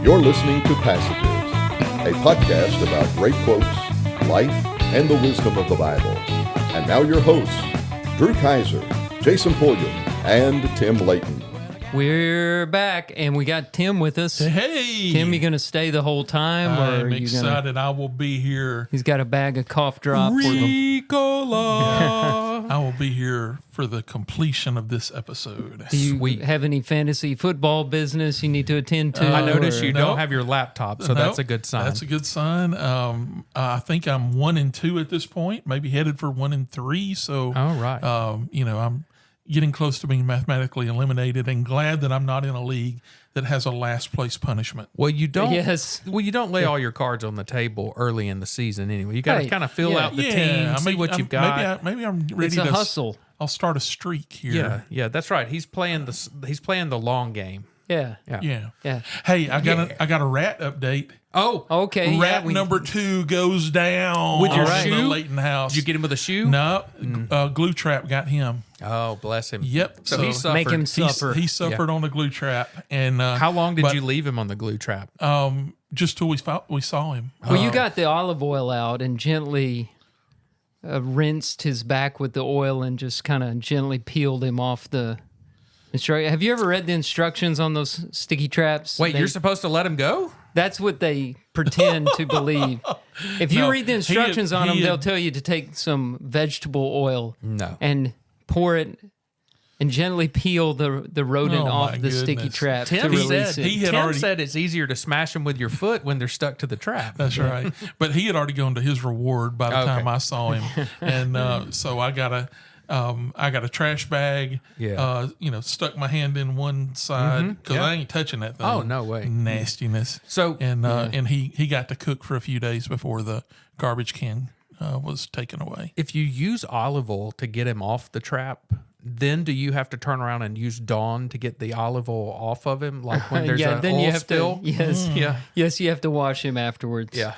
You're listening to Passages, a podcast about great quotes, life, and the wisdom of the Bible. And now your hosts, Drew Kaiser, Jason Pulliam, and Tim Layton. We're back, and we got Tim with us. Hey! Tim, you going to stay the whole time? I'm excited. I will be here. He's got a bag of cough drop. Ricola! I will be here for the completion of this episode. Do you have any fantasy football business you need to attend to? I notice you don't have your laptop, so that's a good sign. That's a good sign. I think I'm 1-2 at this point, maybe headed for 1-3. So, all right. I'm getting close to being mathematically eliminated, and glad that I'm not in a league that has a last place punishment. Well, you don't. Yes. Well, you don't lay all your cards on the table early in the season anyway. You got to kind of fill out the team, see what you've got. Maybe I'm ready It's to a hustle. I'll start a streak here. Yeah, that's right. He's playing the long game. Yeah. Hey, I got a rat update. Oh, Okay. Rat number 2 goes down With your in shoe? the Layton house. Did you get him with a shoe? No, glue trap got him. Oh, bless him. Yep. So he suffered. Make him suffer. He suffered on the glue trap, and How long did you leave him on the glue trap? just till we saw him. Well, you got the olive oil out and gently rinsed his back with the oil and just kind of gently peeled him off the instruction. Have you ever read the instructions on those sticky traps? Wait, you're supposed to let him go? That's what they pretend to believe. If you No, read the instructions on them, they'll tell you to take some vegetable oil and pour it and gently peel the rodent off the sticky trap to release it. Tim said it's easier to smash them with your foot when they're stuck to the trap. That's right. But he had already gone to his reward by the time I saw him, and so I got a trash bag. Yeah. Stuck my hand in one side because I ain't touching that thing. Oh, no way. Nastiness. So and he got to cook for a few days before the garbage can was taken away. if you use olive oil to get him off the trap, then do you have to turn around and use Dawn to get the olive oil off of him? Like when there's an oil spill? Yes, you have to wash him afterwards. Yeah.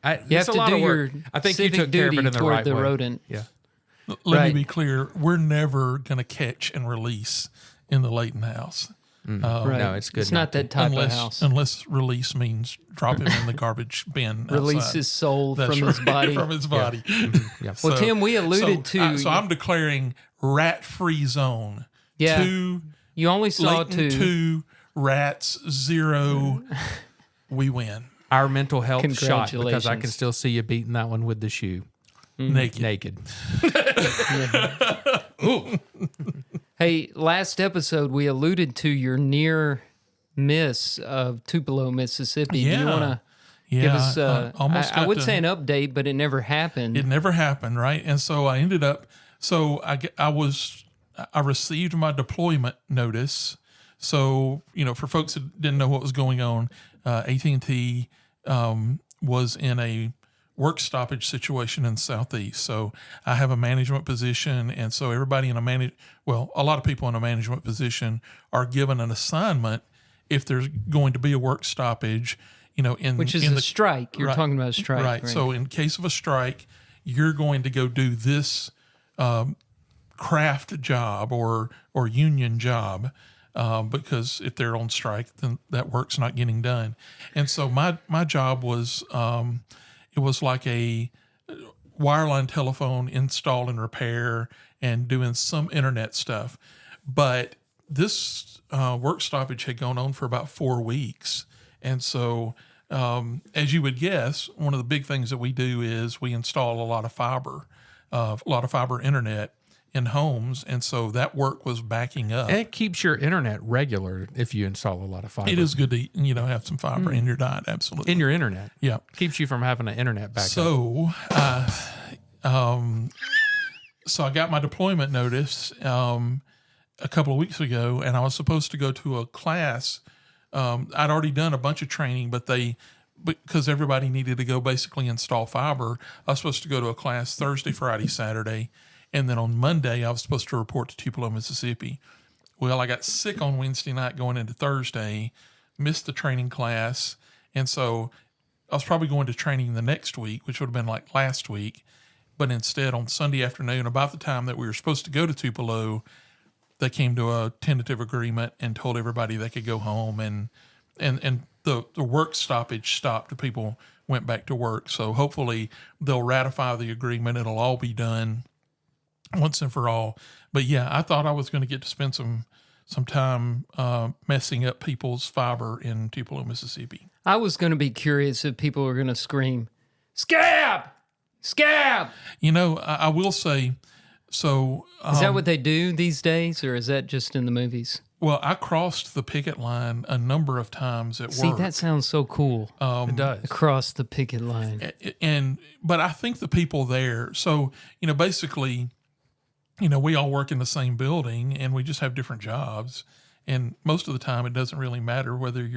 You have to do your I think you civic took care of duty it in the toward right the way. rodent. Yeah. Let me be clear. We're never going to catch and release in the Layton house. Right. No, it's good It's not not that type of house. Unless release means drop him in the garbage bin. Release outside. his soul That's from his right, body. From his body. Yeah. Well, Tim, we alluded to. So I'm declaring rat-free zone. Yeah. 2, You only saw Layton 2, rats 0. We win. Our mental health shot because I Congratulations. can still see you beating that one with the shoe. Naked. Hey, last episode we alluded to your near miss of Tupelo, Mississippi. Do you want to give us? I would say an update, but it never happened. It never happened, right? And so I ended up. So I received my deployment notice. So for folks that didn't know what was going on, AT&T was in a work stoppage situation in the Southeast. So I have a management position, and so everybody in a lot of people in a management position are given an assignment if there's going to be a work stoppage. Which is a strike. You're talking about a strike, right? So in case of a strike, you're going to go do this craft job or union job. Because if they're on strike, then that work's not getting done. And so my job was, it was like a wireline telephone install and repair and doing some internet stuff. But this work stoppage had gone on for about 4 weeks. And so, as you would guess, one of the big things that we do is we install a lot of fiber internet in homes, and so that work was backing up. And it keeps your internet regular if you install a lot of fiber. It is good to have some fiber in your diet, absolutely. In your internet. Yeah. Keeps you from having an internet backup. So, so I got my deployment notice a couple of weeks ago, and I was supposed to go to a class. I'd already done a bunch of training, because everybody needed to go basically install fiber, I was supposed to go to a class Thursday, Friday, Saturday. And then on Monday, I was supposed to report to Tupelo, Mississippi. Well, I got sick on Wednesday night going into Thursday, missed the training class. And so I was probably going to training the next week, which would have been like last week. But instead, on Sunday afternoon, about the time that we were supposed to go to Tupelo, they came to a tentative agreement and told everybody they could go home and the work stoppage stopped. The people went back to work. So hopefully they'll ratify the agreement. It'll all be done once and for all. But yeah, I thought I was going to get to spend some time messing up people's fiber in Tupelo, Mississippi. I was going to be curious if people were going to scream, "Scab! Scab!" I will say, so... is that what they do these days, or is that just in the movies? Well, I crossed the picket line a number of times at work. See, that sounds so cool. It does. Across the picket line. But I think the people there, so, basically, we all work in the same building and we just have different jobs. And most of the time it doesn't really matter whether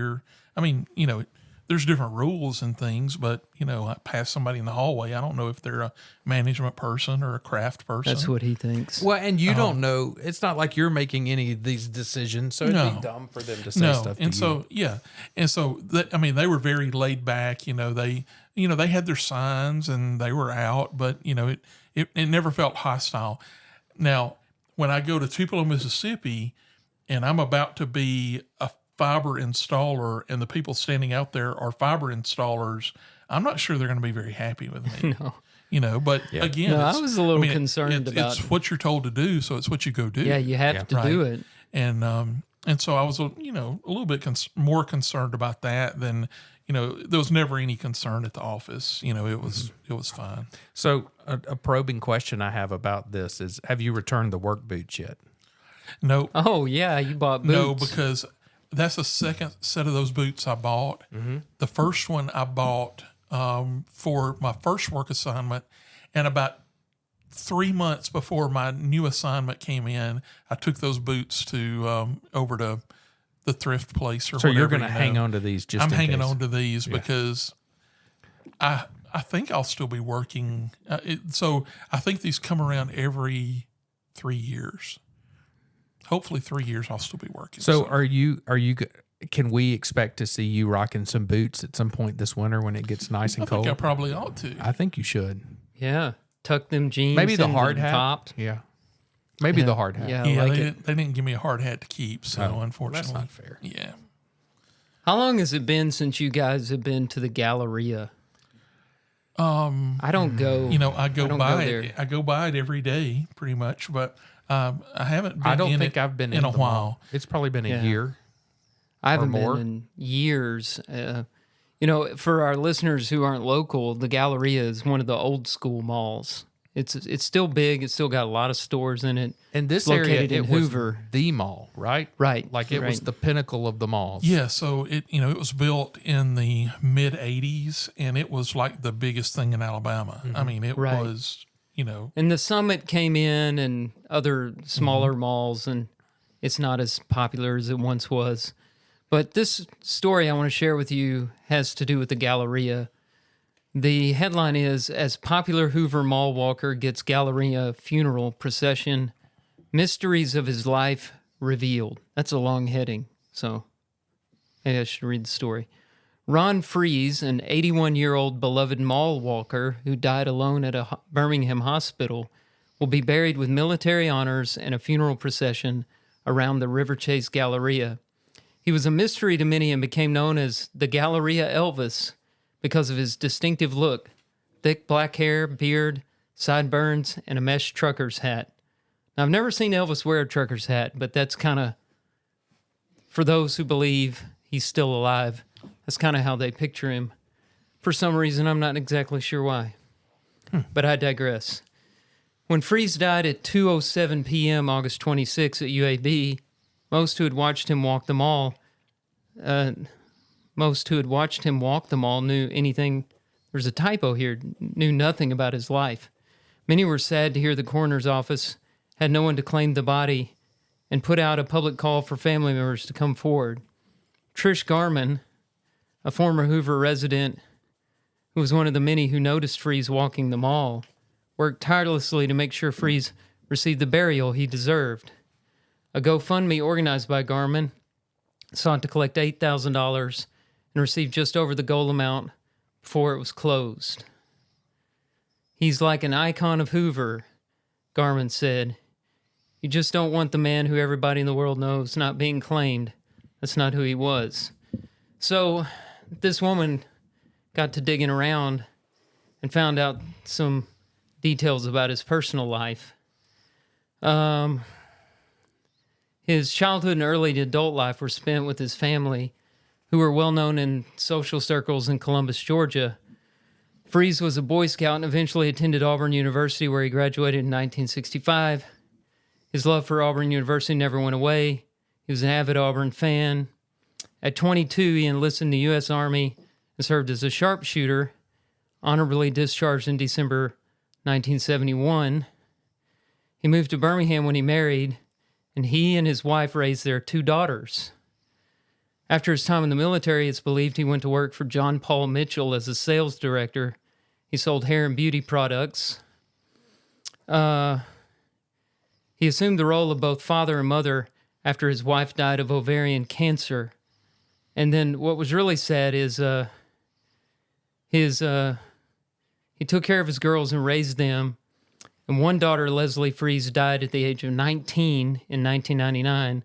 there's different rules and things, but, I pass somebody in the hallway. I don't know if they're a management person or a craft person. That's what he thinks. Well, and you don't know. It's not like you're making any of these decisions, so it'd be dumb for them to say stuff to and you. So, yeah. And so, they were very laid back. They had their signs and they were out, but, it never felt hostile. Now, when I go to Tupelo, Mississippi, and I'm about to be a fiber installer and the people standing out there are fiber installers, I'm not sure they're going to be very happy with me. No. But again, I was a little concerned about it's what you're told to do, so it's what you go do. Yeah, you have to do it. And so I was, a little bit more concerned about that than, there was never any concern at the office. It was fine. So a probing question I have about this is, have you returned the work boots yet? No. Oh, yeah, you bought boots. No, because that's the second set of those boots I bought. Mm-hmm. The first one I bought for my first work assignment, and about 3 months before my new assignment came in, I took those boots to over to the thrift place or whatever. So you're going to hang on to these just I'm in hanging case. on to these because I think I'll still be working. So I think these come around every 3 years. Hopefully 3 years I'll still be working. So are you can we expect to see you rocking some boots at some point this winter when it gets nice and cold? I think I probably ought to. I think you should. Yeah. Tuck them jeans. Maybe the into hard hat. Top. Yeah. Maybe the hard hat. Yeah, they didn't give me a hard hat to keep, so unfortunately. That's not fair. Yeah. How long has it been since you guys have been to the Galleria? I don't go. I go by it. I go by it every day, pretty much, but I haven't been. I don't think I've been in a while. Mall. It's probably been a year. I haven't more. been in years. For our listeners who aren't local, the Galleria is one of the old school malls. It's still big. It's still got a lot of stores in it. And this located area, in it Hoover. was the mall, right? Right. Like it was the pinnacle of the malls. Yeah, so it was built in the mid '80s, and it was like the biggest thing in Alabama. Mm-hmm. I mean, it was, And the Summit came in, and other smaller malls, and it's not as popular as it once was. But this story I want to share with you has to do with the Galleria. The headline is, as popular Hoover mall walker gets Galleria funeral procession, mysteries of his life revealed. That's a long heading, so maybe I should read the story. Ron Fries, an 81-year-old beloved mall walker who died alone at a Birmingham hospital, will be buried with military honors and a funeral procession around the River Chase Galleria. He was a mystery to many and became known as the Galleria Elvis because of his distinctive look, thick black hair, beard, sideburns, and a mesh trucker's hat. Now, I've never seen Elvis wear a trucker's hat, but that's kind of, for those who believe he's still alive, that's kind of how they picture him. For some reason, I'm not exactly sure why. But I digress. When Fries died at 2:07 p.m. August 26 at UAB, most who had watched him walk the mall knew anything. There's a typo here. Knew nothing about his life. Many were sad to hear the coroner's office had no one to claim the body and put out a public call for family members to come forward. Trish Garman, a former Hoover resident who was one of the many who noticed Fries walking the mall, worked tirelessly to make sure Fries received the burial he deserved. A GoFundMe organized by Garman sought to collect $8,000 and received just over the goal amount before it was closed. He's like an icon of Hoover, Garman said. You just don't want the man who everybody in the world knows not being claimed. That's not who he was. So this woman got to digging around and found out some details about his personal life. His childhood and early adult life were spent with his family, who were well known in social circles in Columbus, Georgia. Fries was a Boy Scout and eventually attended Auburn University, where he graduated in 1965. His love for Auburn University never went away. He was an avid Auburn fan. At 22, he enlisted in the U.S. Army and served as a sharpshooter, honorably discharged in December 1971. He moved to Birmingham when he married, and he and his wife raised their 2 daughters. After his time in the military, it's believed he went to work for John Paul Mitchell as a sales director. He sold hair and beauty products. He assumed the role of both father and mother after his wife died of ovarian cancer. And then what was really sad is he took care of his girls and raised them. And one daughter, Leslie Fries, died at the age of 19 in 1999.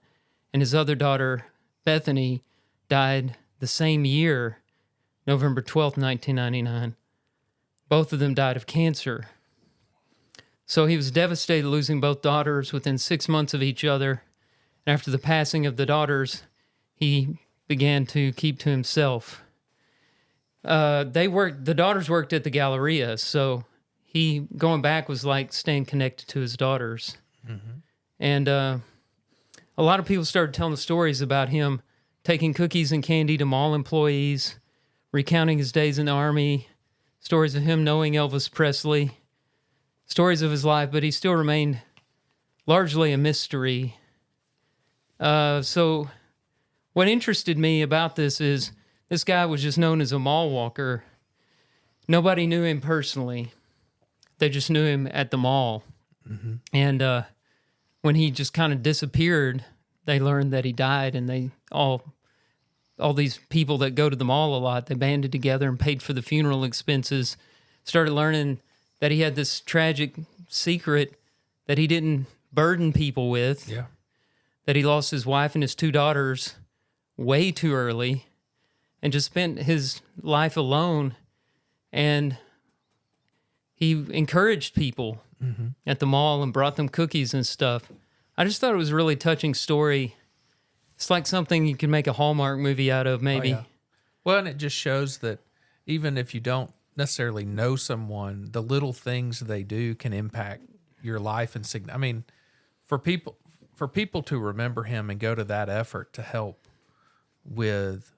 And his other daughter, Bethany, died the same year, November 12th, 1999. Both of them died of cancer. So he was devastated losing both daughters within 6 months of each other. And after the passing of the daughters, he began to keep to himself. The daughters worked at the Galleria, so he going back was like staying connected to his daughters. Mm-hmm. And a lot of people started telling the stories about him taking cookies and candy to mall employees, recounting his days in the Army, stories of him knowing Elvis Presley, stories of his life, but he still remained largely a mystery. So what interested me about this is this guy was just known as a mall walker. Nobody knew him personally. They just knew him at the mall. Mm-hmm. And when he just kind of disappeared, they learned that he died, and they all these people that go to the mall a lot, they banded together and paid for the funeral expenses, started learning that he had this tragic secret that he didn't burden people with, that he lost his wife and his 2 daughters way too early and just spent his life alone. And he encouraged people at the mall and brought them cookies and stuff. I just thought it was a really touching story. It's like something you could make a Hallmark movie out of, maybe. Oh, yeah. Well, and it just shows that even if you don't necessarily know someone, the little things they do can impact your life. And I mean, for people to remember him and go to that effort to help with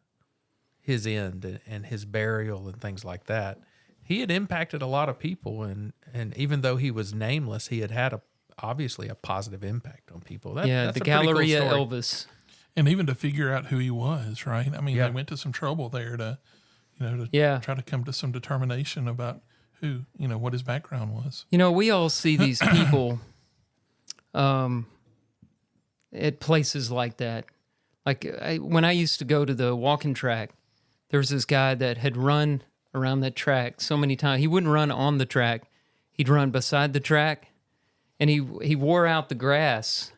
his end and his burial and things like that, he had impacted a lot of people. And even though he was nameless, he had obviously a positive impact on people. That's the Galleria cool Elvis. And even to figure out who he was, right? I mean, they went to some trouble there to try to come to some determination about who, what his background was. We all see these people at places like that. Like when I used to go to the walking track, there was this guy that had run around that track so many times. He wouldn't run on the track. He'd run beside the track, and he wore out the grass.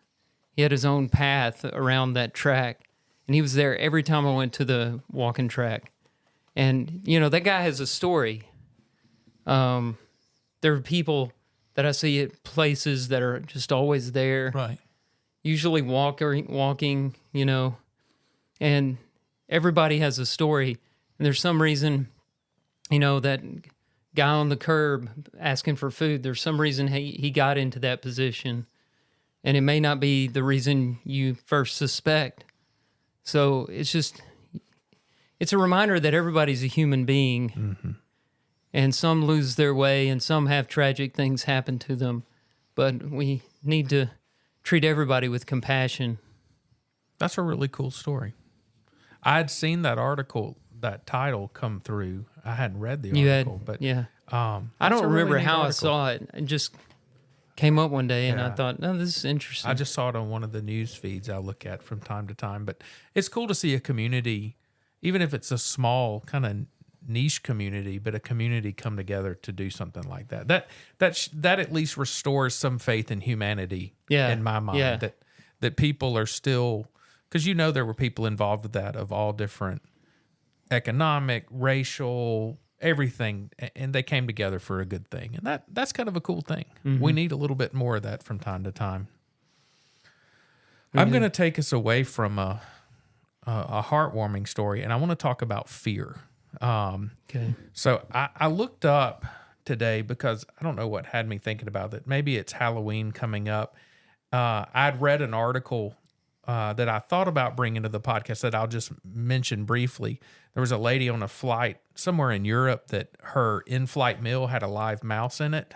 He had his own path around that track, and he was there every time I went to the walking track. And, that guy has a story. There are people that I see at places that are just always there. Right. Usually walking, and everybody has a story. And there's some reason, that guy on the curb asking for food, there's some reason he got into that position. And it may not be the reason you first suspect. So it's a reminder that everybody's a human being. Mm-hmm. And some lose their way and some have tragic things happen to them. But we need to treat everybody with compassion. That's a really cool story. I had seen that article, that title come through. I hadn't read the article. I don't remember how I saw it. It just came up one day, and I thought, this is interesting. I just saw it on one of the news feeds I look at from time to time. But it's cool to see a community, even if it's a small kind of niche community, but a community come together to do something like that. That at least restores some faith in humanity in my mind. That people are still, because there were people involved with that of all different economic, racial, everything, and they came together for a good thing. And that's kind of a cool thing. We need a little bit more of that from time to time. I'm going to take us away from a heartwarming story, and I want to talk about fear. Okay. So I looked up today because I don't know what had me thinking about it. Maybe it's Halloween coming up. I'd read an article that I thought about bringing to the podcast that I'll just mention briefly. There was a lady on a flight somewhere in Europe that her in-flight meal had a live mouse in it.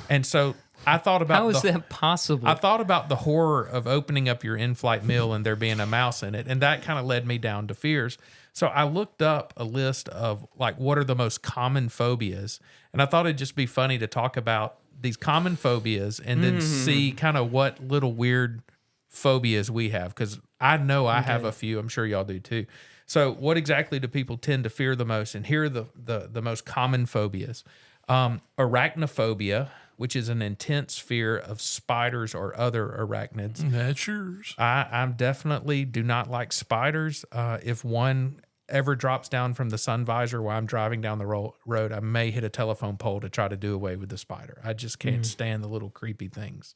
And so I thought about how is that possible? I thought about the horror of opening up your in-flight meal and there being a mouse in it, and that kind of led me down to fears. So I looked up a list of like what are the most common phobias, and I thought it'd just be funny to talk about these common phobias and then see kind of what little weird phobias we have, because I know I have a few. I'm sure y'all do too. So what exactly do people tend to fear the most? And here are the most common phobias. Arachnophobia, which is an intense fear of spiders or other arachnids. That's yours. I definitely do not like spiders. If one ever drops down from the sun visor while I'm driving down the road, I may hit a telephone pole to try to do away with the spider. I just can't stand the little creepy things.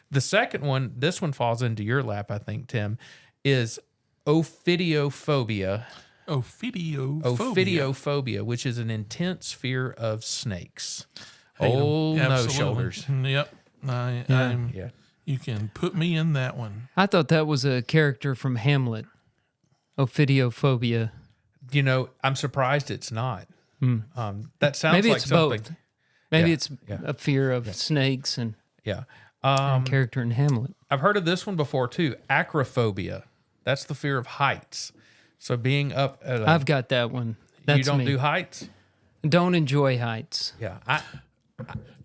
The second one, this one falls into your lap, I think, Tim, is ophidiophobia. Ophidiophobia, which is an intense fear of snakes. Old nose shoulders. Yep. You can put me in that one. I thought that was a character from Hamlet. Ophidiophobia. You know, I'm surprised it's not. That sounds Maybe like it's something. both. Maybe it's a fear of snakes and a character in Hamlet. I've heard of this one before too. Acrophobia. That's the fear of heights. So being up at I've got that one. That's you don't me. do heights? Don't enjoy heights. Yeah.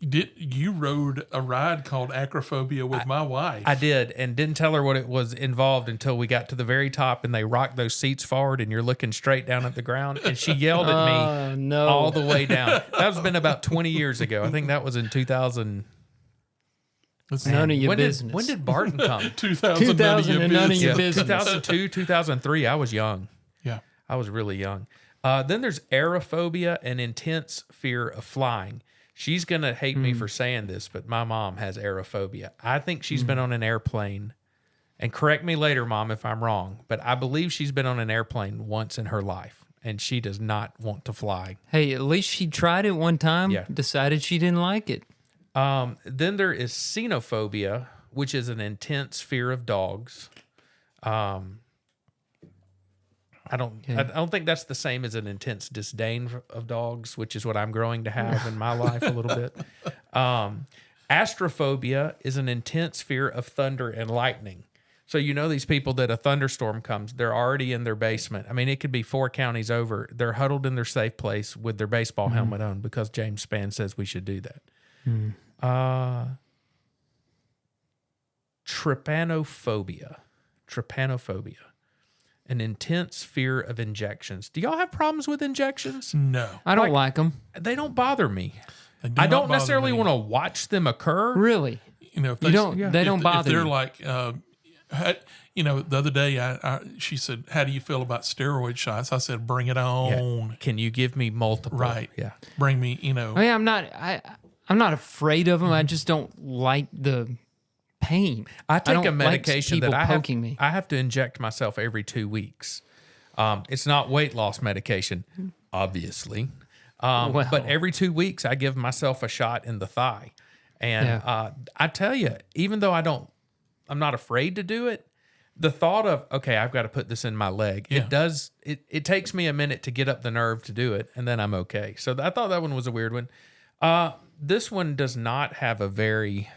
You rode a ride called Acrophobia with my wife. I did, and didn't tell her what it was involved until we got to the very top and they rocked those seats forward and you're looking straight down at the ground. And she yelled at me all the way down. That was been about 20 years ago. I think that was in 2000. None of your business. When did Barton come? 2000 and none of your business. 2002, 2003. I was young. Yeah. I was really young. Then there's aerophobia, an intense fear of flying. She's going to hate me for saying this, but my mom has aerophobia. I think she's been on an airplane, and correct me later, Mom, if I'm wrong, but I believe she's been on an airplane once in her life, and she does not want to fly. Hey, at least she tried it one time, decided she didn't like it. Then there is xenophobia, which is an intense fear of dogs. I don't think that's the same as an intense disdain of dogs, which is what I'm growing to have in my life a little bit. Astrophobia is an intense fear of thunder and lightning. So you know these people that a thunderstorm comes, they're already in their basement. I mean, it could be 4 counties over. They're huddled in their safe place with their baseball helmet on because James Spann says we should do that. Trypanophobia. An intense fear of injections. Do y'all have problems with injections? No. I don't like them. They don't bother me. I don't necessarily want to watch them occur. Really? You know, if they don't bother if they're you. like, the other day, she said, "How do you feel about steroid shots?" I said, "Bring it on." Yeah. Can you give me multiple? Right. Yeah. Bring me. I mean, I'm not afraid of them. I just don't like the pain. I take don't a medication like that poking me. I have to inject myself every 2 weeks. It's not weight loss medication, obviously. But every 2 weeks I give myself a shot in the thigh. And I tell you, even though I'm not afraid to do it, the thought of, okay, I've got to put this in my leg, it takes me a minute to get up the nerve to do it, and then I'm okay. So I thought that one was a weird one. This one does not have a very,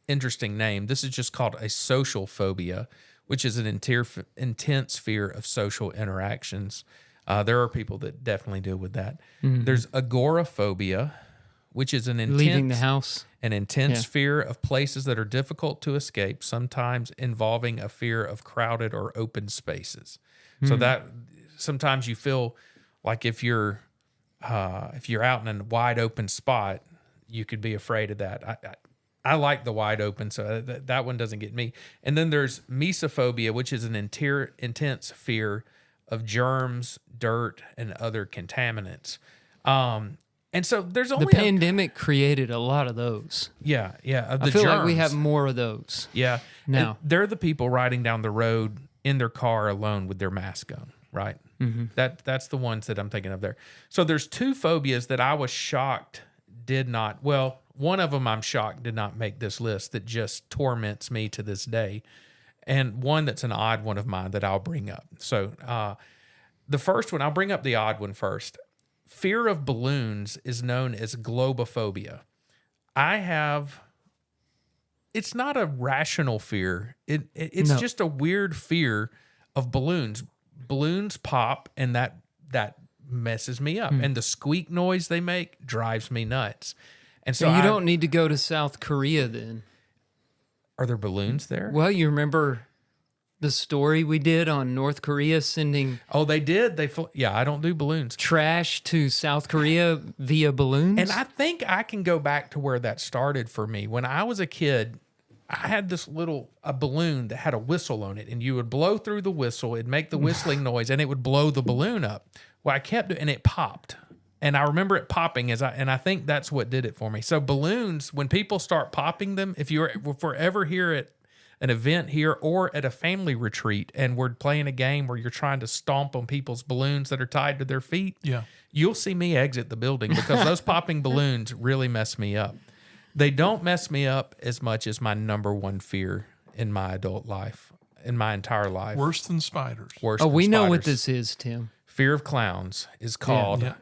interesting name. This is just called a social phobia, which is an intense fear of social interactions. There are people that definitely deal with that. There's agoraphobia, which is an intense leaving the house, an intense fear of places that are difficult to escape, sometimes involving a fear of crowded or open spaces. So that sometimes you feel like if you're out in a wide open spot, you could be afraid of that. I like the wide open, so that one doesn't get me. And then there's mesophobia, which is an intense fear of germs, dirt, and other contaminants. And so there's only the pandemic created a lot of those. Yeah. I feel germs. like we have more of those. Yeah. Now and they're the people riding down the road in their car alone with their mask on, right? Mm-hmm. That's the ones that I'm thinking of there. So there's 2 phobias that I was shocked did not. Well, one of them I'm shocked did not make this list that just torments me to this day, and one that's an odd one of mine that I'll bring up. So the first one, I'll bring up the odd one first. Fear of balloons is known as globophobia. It's not a rational fear. It's just a weird fear of balloons. Balloons pop, and that messes me up. And the squeak noise they make drives me nuts. And so you don't need to go to South Korea then. Are there balloons there? Well, you remember the story we did on North Korea sending... Oh, they did? I don't do balloons. Trash to South Korea via balloons? And I think I can go back to where that started for me. When I was a kid, I had this a balloon that had a whistle on it, and you would blow through the whistle, it'd make the whistling noise, and it would blow the balloon up. Well, I kept it, and it popped. And I remember it popping and I think that's what did it for me. So balloons, when people start popping them, if we're ever here at an event here or at a family retreat and we're playing a game where you're trying to stomp on people's balloons that are tied to their feet, you'll see me exit the building because those popping balloons really mess me up. They don't mess me up as much as my number one fear in my adult life, in my entire life. Worse than spiders. We know what this is, Tim. Fear of clowns is called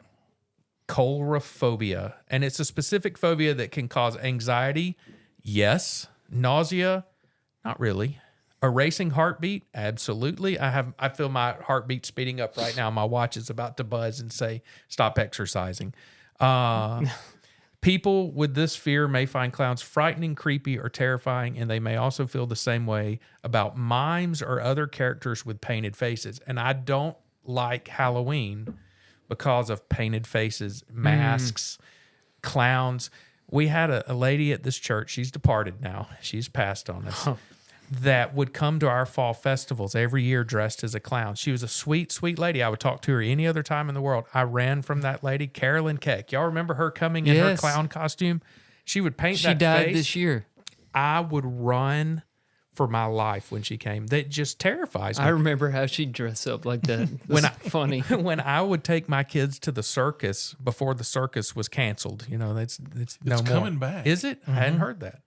Coulrophobia, and it's a specific phobia that can cause anxiety, yes. Nausea, not really. A racing heartbeat, absolutely. I feel my heartbeat speeding up right now. My watch is about to buzz and say, stop exercising. People with this fear may find clowns frightening, creepy, or terrifying, and they may also feel the same way about mimes or other characters with painted faces. And I don't like Halloween because of painted faces, masks, clowns. We had a lady at this church, she's departed now, she's passed on us, that would come to our fall festivals every year dressed as a clown. She was a sweet, sweet lady. I would talk to her any other time in the world. I ran from that lady, Carolyn Keck. Y'all remember her coming in her clown costume? She would paint that face. She died this year. I would run for my life when she came. That just terrifies me. I remember how she'd dress up like that. Funny. When I would take my kids to the circus before the circus was canceled, it's no more. Coming back. Is it? I hadn't heard that.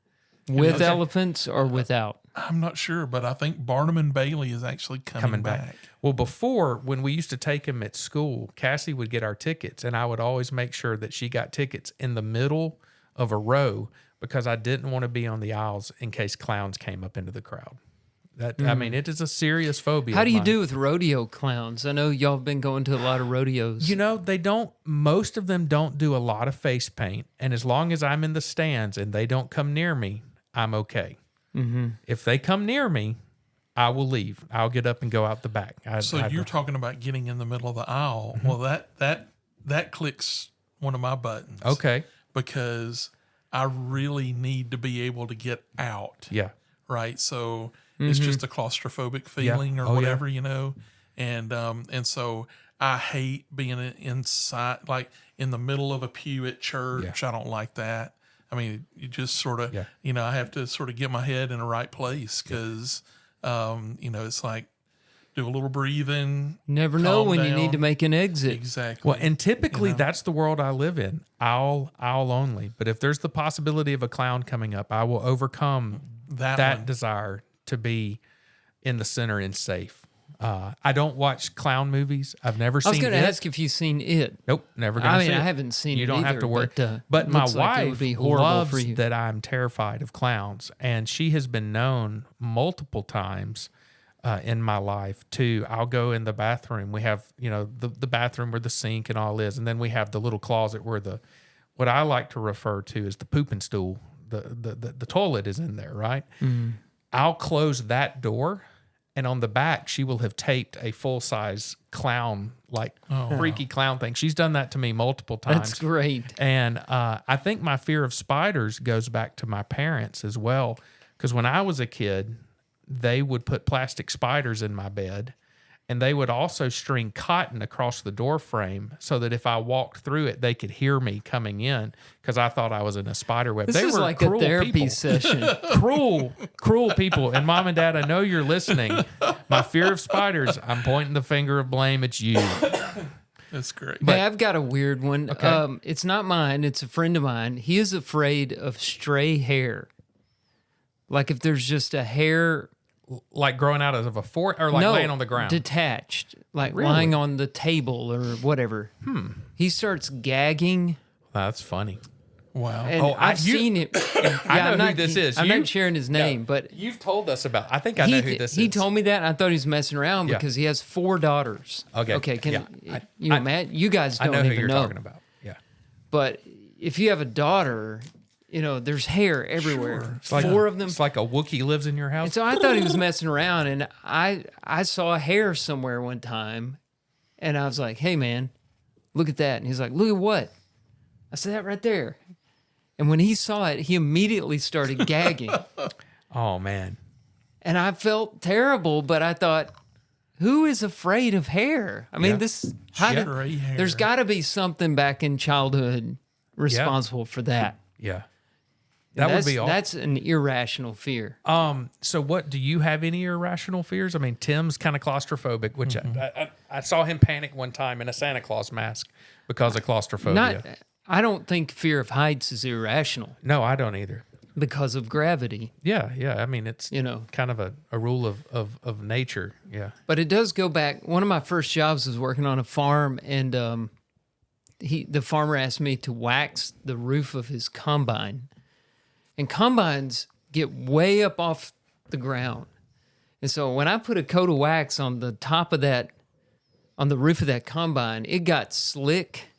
With elephants or without? I'm not sure, but I think Barnum and Bailey is actually coming back. Well, before, when we used to take them at school, Cassie would get our tickets, and I would always make sure that she got tickets in the middle of a row because I didn't want to be on the aisles in case clowns came up into the crowd. I mean, it is a serious phobia. How do you do with rodeo clowns? I know y'all have been going to a lot of rodeos. Most of them don't do a lot of face paint, and as long as I'm in the stands and they don't come near me, I'm okay. Mm-hmm. If they come near me, I will leave. I'll get up and go out the back. You're talking about getting in the middle of the aisle. Mm-hmm. Well, that clicks one of my buttons. Okay. Because I really need to be able to get out. Yeah. Right. So it's just a claustrophobic feeling or whatever, and so I hate being inside, like in the middle of a pew at church. I don't like that. I mean, you just sort of, I have to sort of get my head in the right place because, it's like do a little breathing. Never know when you need to make an exit. Exactly. Well, and typically that's the world I live in. I'll only. But if there's the possibility of a clown coming up, I will overcome that desire to be in the center and safe. I don't watch clown movies. I've never seen it. I was going to ask if you've seen it. Nope, never going to see it. I haven't seen it. You don't have to worry. But my wife loves that I'm terrified of clowns, and she has been known multiple times in my life I'll go in the bathroom. We have, the bathroom where the sink and all is, and then we have the little closet where what I like to refer to as the pooping stool. The toilet is in there, right? Mm. I'll close that door and on the back she will have taped a full-size clown, freaky clown thing. She's done that to me multiple times. That's great. And I think my fear of spiders goes back to my parents as well, because when I was a kid, they would put plastic spiders in my bed, and they would also string cotton across the door frame so that if I walked through it, they could hear me coming in, because I thought I was in a spider web. This is were like a therapy session. Cruel people. And Mom and Dad, I know you're listening. My fear of spiders, I'm pointing the finger of blame at you. That's great. But I've got a weird one. Okay. It's not mine. It's a friend of mine. He is afraid of stray hair. Like if there's just a hair... Like growing out of a fort, or laying on the ground? Detached. Like Really? lying on the table or whatever. He starts gagging. That's funny. Wow. And I've seen it. I know who this is. I'm not sharing his name, but... You've told us about... I think I know who this is. He told me that, and I thought he was messing around because he has 4 daughters. Okay. Matt, you guys don't I know even who you're know. talking about. Yeah. But if you have a daughter, there's hair everywhere. Sure. 4 of them. It's like a Wookiee lives in your house. And so I thought he was messing around, and I saw a hair somewhere one time, and I was like, hey, man, look at that. And he's like, look at what? I said, that right there. And when he saw it, he immediately started gagging. Oh, man. And I felt terrible, but I thought, who is afraid of hair? I mean, Stray hair. There's got to be something back in childhood responsible for that. Yeah. That would be awesome. That's an irrational fear. So what, do you have any irrational fears? I mean, Tim's kind of claustrophobic, which I saw him panic one time in a Santa Claus mask because of claustrophobia. I don't think fear of heights is irrational No, I don't either. because of gravity. Yeah. I mean, it's kind of a rule of nature. Yeah. But it does go back. One of my first jobs was working on a farm, and the farmer asked me to wax the roof of his combine. And combines get way up off the ground. And so when I put a coat of wax on the top of that, on the roof of that combine, it got slick.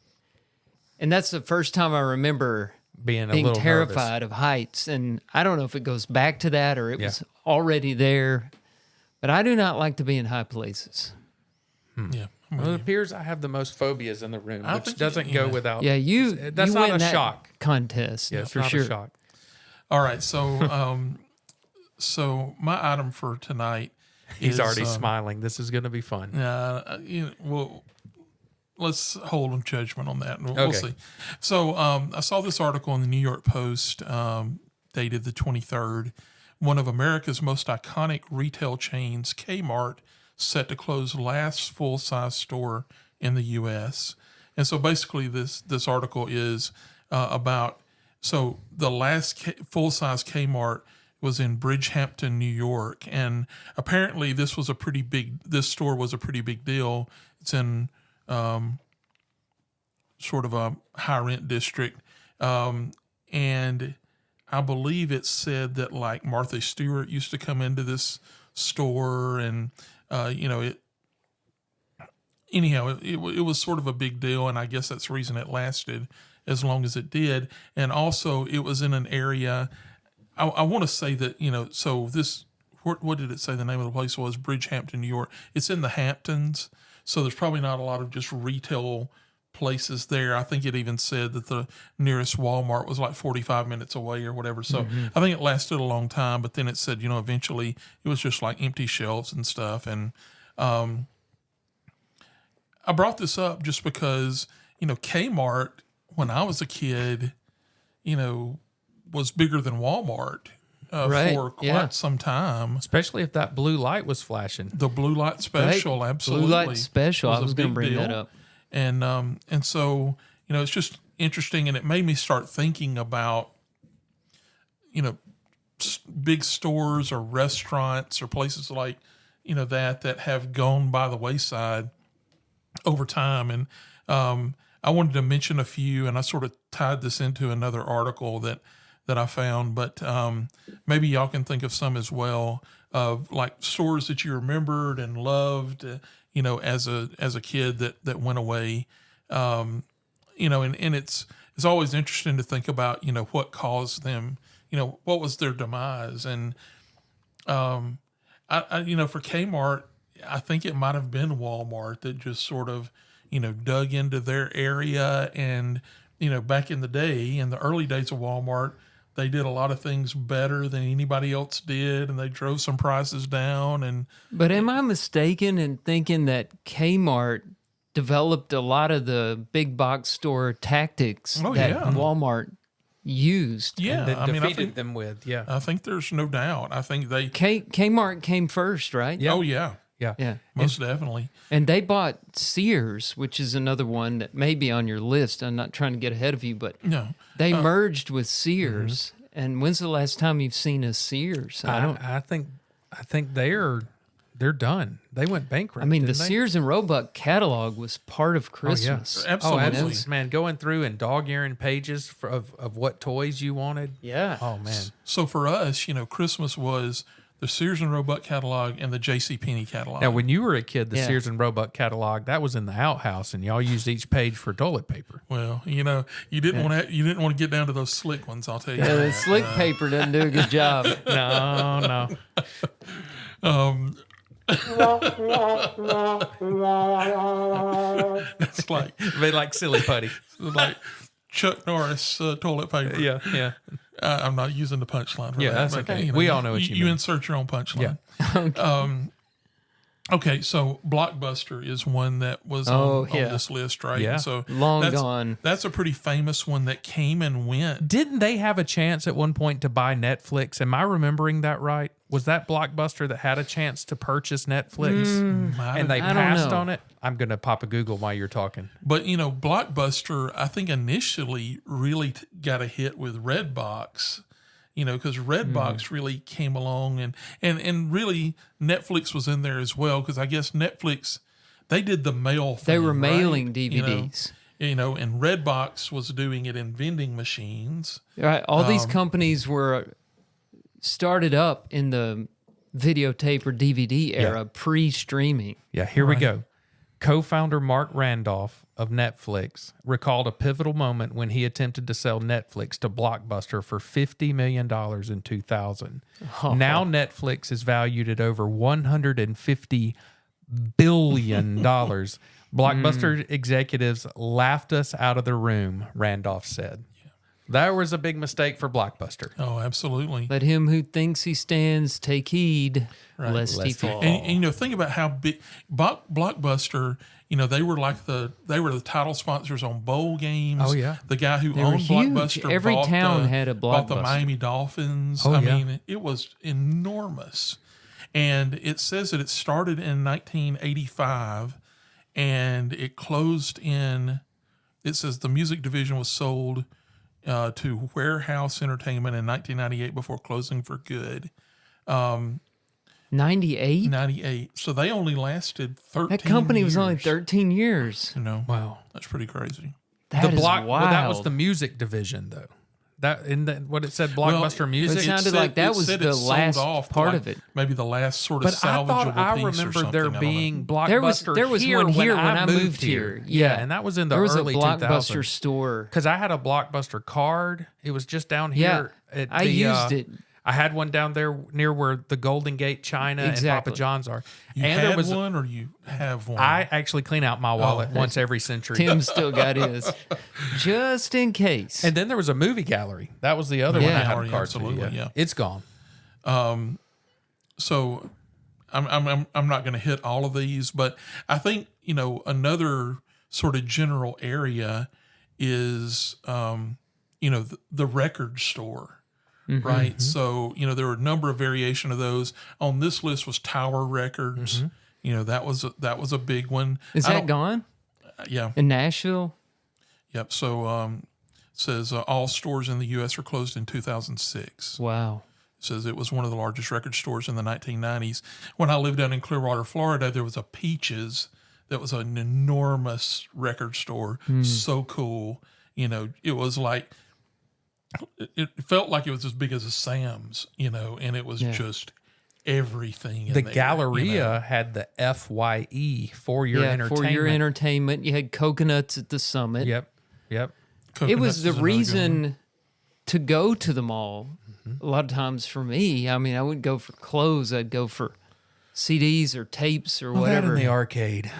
And that's the first time I remember Being being terrified of heights. And I don't know if it goes back to that or it was already there. But I do not like to be in high places. Yeah. Well, it appears I have the most phobias in the room, I which think doesn't go without. Yeah, That's you not win a that shock. contest. Yeah, it's for not sure. a shock. All right. So, so my item for tonight He's already smiling. This is going to be fun. Well, let's hold judgment on that. We'll see. So I saw this article in the New York Post dated the 23rd. One of America's most iconic retail chains, Kmart, set to close last full-size store in the U.S. And so basically this article is about, so the last full-size Kmart was in Bridgehampton, New York. And apparently this store was a pretty big deal. It's in sort of a high-rent district. And I believe it said that like Martha Stewart used to come into this store, and it was sort of a big deal, and I guess that's the reason it lasted as long as it did. And also it was in an area, I want to say that, so this, what did it say the name of the place was? Bridgehampton, New York. It's in the Hamptons, so there's probably not a lot of just retail places there. I think it even said that the nearest Walmart was like 45 minutes away or whatever. So I think it lasted a long time, but then it said, eventually it was just like empty shelves and stuff. And I brought this up just because, Kmart, when I was a kid, was bigger than Walmart for quite some time. Especially if that blue light was flashing. The blue light special, absolutely. Blue light special. I was going to bring that up. And so, it's just interesting, and it made me start thinking about, big stores or restaurants or places like, that have gone by the wayside over time. And I wanted to mention a few, and I sort of tied this into another article that I found, but maybe y'all can think of some as well, of like stores that you remembered and loved, as a kid that went away, and it's always interesting to think about, what caused them, what was their demise. And for Kmart, I think it might have been Walmart that just sort of, dug into their area. And, back in the day, in the early days of Walmart, they did a lot of things better than anybody else did, and they drove some prices down. But am I mistaken in thinking that Kmart developed a lot of the big box store tactics that Walmart used? Yeah, and defeated them with. Yeah, I think there's no doubt. I think Kmart came first, right? Yeah. Oh yeah. Yeah, most definitely. And they bought Sears, which is another one that may be on your list. I'm not trying to get ahead of you, but they merged with Sears. Mm-hmm. And when's the last time you've seen a Sears? I think they're done. They went bankrupt. I mean, the Sears and Roebuck catalog was part of Christmas. Oh, yeah. Absolutely. Man, going through and dog-earing pages of what toys you wanted. Yeah. Oh, man. So for us, Christmas was the Sears and Roebuck catalog and the JCPenney catalog. Now, when you were a kid, the Sears and Roebuck catalog, that was in the outhouse, and y'all used each page for toilet paper. Well, you didn't want to get down to those slick ones. I'll tell you. Yeah, the slick paper doesn't do a good job. No. It's like they like silly putty, like Chuck Norris toilet paper. Yeah. I'm not using the punchline. Yeah, that's okay. We all know what you mean. You insert your own punchline. Yeah. Okay, so Blockbuster is one that was on this list, right? Yeah. So Long gone. That's a pretty famous one that came and went. Didn't they have a chance at one point to buy Netflix? Am I remembering that right? Was that Blockbuster that had a chance to purchase Netflix and they passed on it? I'm going to pop a Google while you're talking. But, Blockbuster, I think initially really got a hit with Redbox, because Redbox really came along and really Netflix was in there as well. Because I guess Netflix, they did the mail thing. They were mailing DVDs. And Redbox was doing it in vending machines. Right. All these companies were started up in the videotape or DVD era, pre-streaming. Yeah, here we go. Co-founder Mark Randolph of Netflix recalled a pivotal moment when he attempted to sell Netflix to Blockbuster for $50 million in 2000. Now Netflix is valued at over $150 billion. Blockbuster executives laughed us out of the room, Randolph said. That was a big mistake for Blockbuster. Oh, absolutely. Let him who thinks he stands take heed, lest he fall. And think about how big Blockbuster. They were the title sponsors on bowl games. Oh yeah, the guy who owned huge. Blockbuster. Every town had a Blockbuster. Bought the Miami Dolphins. Oh, I mean, it was enormous. And it says that it started in 1985, and it closed in. It says the music division was sold to Warehouse Entertainment in 1998 before closing for good. 98? 98. So they only lasted 13 That company years. was only 13 years. Wow. That's pretty crazy. That is wild. Well, that was the music division, though. What it said, Blockbuster Music? It sounded like that was the last part of it. Maybe the last sort of But I thought salvageable piece or remember something. there being Blockbuster There was here one here when I moved moved here. Yeah, and that was in the there was early a Blockbuster 2000s. store. Because I had a Blockbuster card. It was just down here. I used it. I had one down there near where the Golden Gate China and Papa John's are. You and had there was one or you have one? I actually clean out my wallet once every century. Tim still got his, just in case. And then there was a movie gallery. That was the other one I had a card absolutely, to. yeah. It's gone. So I'm not going to hit all of these, but I think another sort of general area is the record store. Mm-hmm, right. Mm-hmm. So, there were a number of variation of those. On this list was Tower Records. Mm-hmm. That was a big one. Is that gone? Yeah. In Nashville? Yep. So it says all stores in the U.S. were closed in 2006. Wow. It says it was one of the largest record stores in the 1990s. When I lived down in Clearwater, Florida, there was a Peaches that was an enormous record store. So cool. It was like, it felt like it was as big as a Sam's, and it was just everything. The Galleria had the FYE for your entertainment. For your entertainment. You had coconuts at the summit. Yep. Coconuts, it was the reason to go to the mall. A lot of times for me, I mean, I wouldn't go for clothes. I'd go for CDs or tapes or That whatever. in the arcade.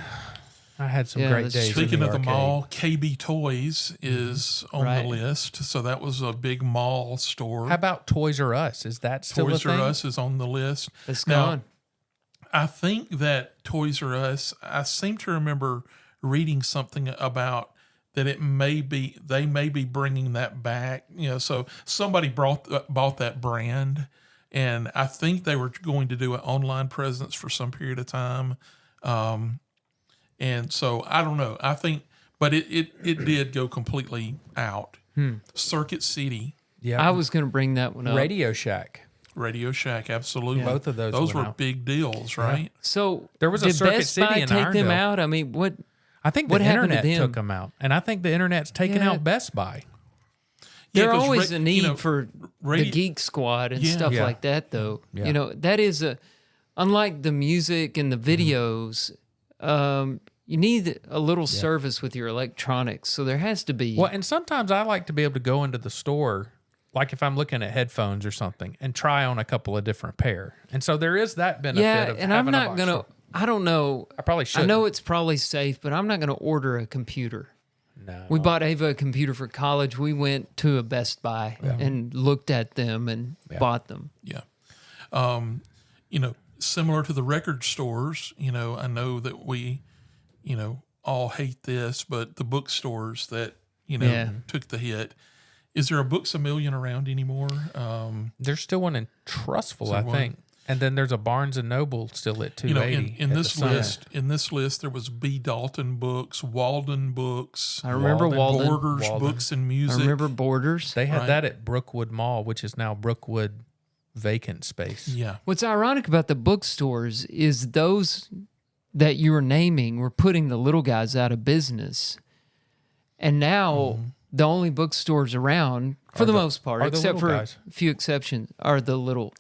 I had some great days. Speaking of the arcade. mall, KB Toys is on the list. So that was a big mall store. How about Toys R Us? Is that still Toys a thing? R Us is on the list. It's gone. I think that Toys R Us, I seem to remember reading something about that they may be bringing that back. So somebody bought that brand, and I think they were going to do an online presence for some period of time. And so I don't know. I think, but it did go completely out. Circuit City. Yeah, I was going to bring that one up. Radio Shack. Radio Shack, absolutely. Both of those were went out. big deals, right? So There was a did Circuit Best City Buy in take them Irondale. out? I mean, what? I think the What happened to internet them? took them out, and I think the internet's taken Yeah. out Best Buy. Yeah, There's 'cause always a need for the radio- Geek Squad and Yeah. stuff Yeah. like that, though. Yeah. That is unlike the music and the videos. You need a little service with your electronics, so there has to be. Well, and sometimes I like to be able to go into the store, like if I'm looking at headphones or something, and try on a couple of different pair. And so there is that benefit yeah, of and having I'm a not box gonna. store. I don't know. I probably I should. know it's probably safe, but I'm not gonna order a computer. No. We bought Ava a computer for college. We went to a Best Buy and looked at them and bought them. Yeah. Similar to the record stores, I know that we, all hate this, but the bookstores that, took the hit. Is there a Books A Million around anymore? There's still one in Trustful, I one. think. And then there's a Barnes and Noble still at 280. In at this the Sun. list, there was B. Dalton Books, Walden Books. I remember Walden. Borders Books and Music. I remember Borders. They had Right. that at Brookwood Mall, which is now Brookwood vacant space. Yeah. What's ironic about the bookstores is those that you were naming were putting the little guys out of business. And now the only bookstores around, for the most part, are the except little for guys. a few exceptions, are the little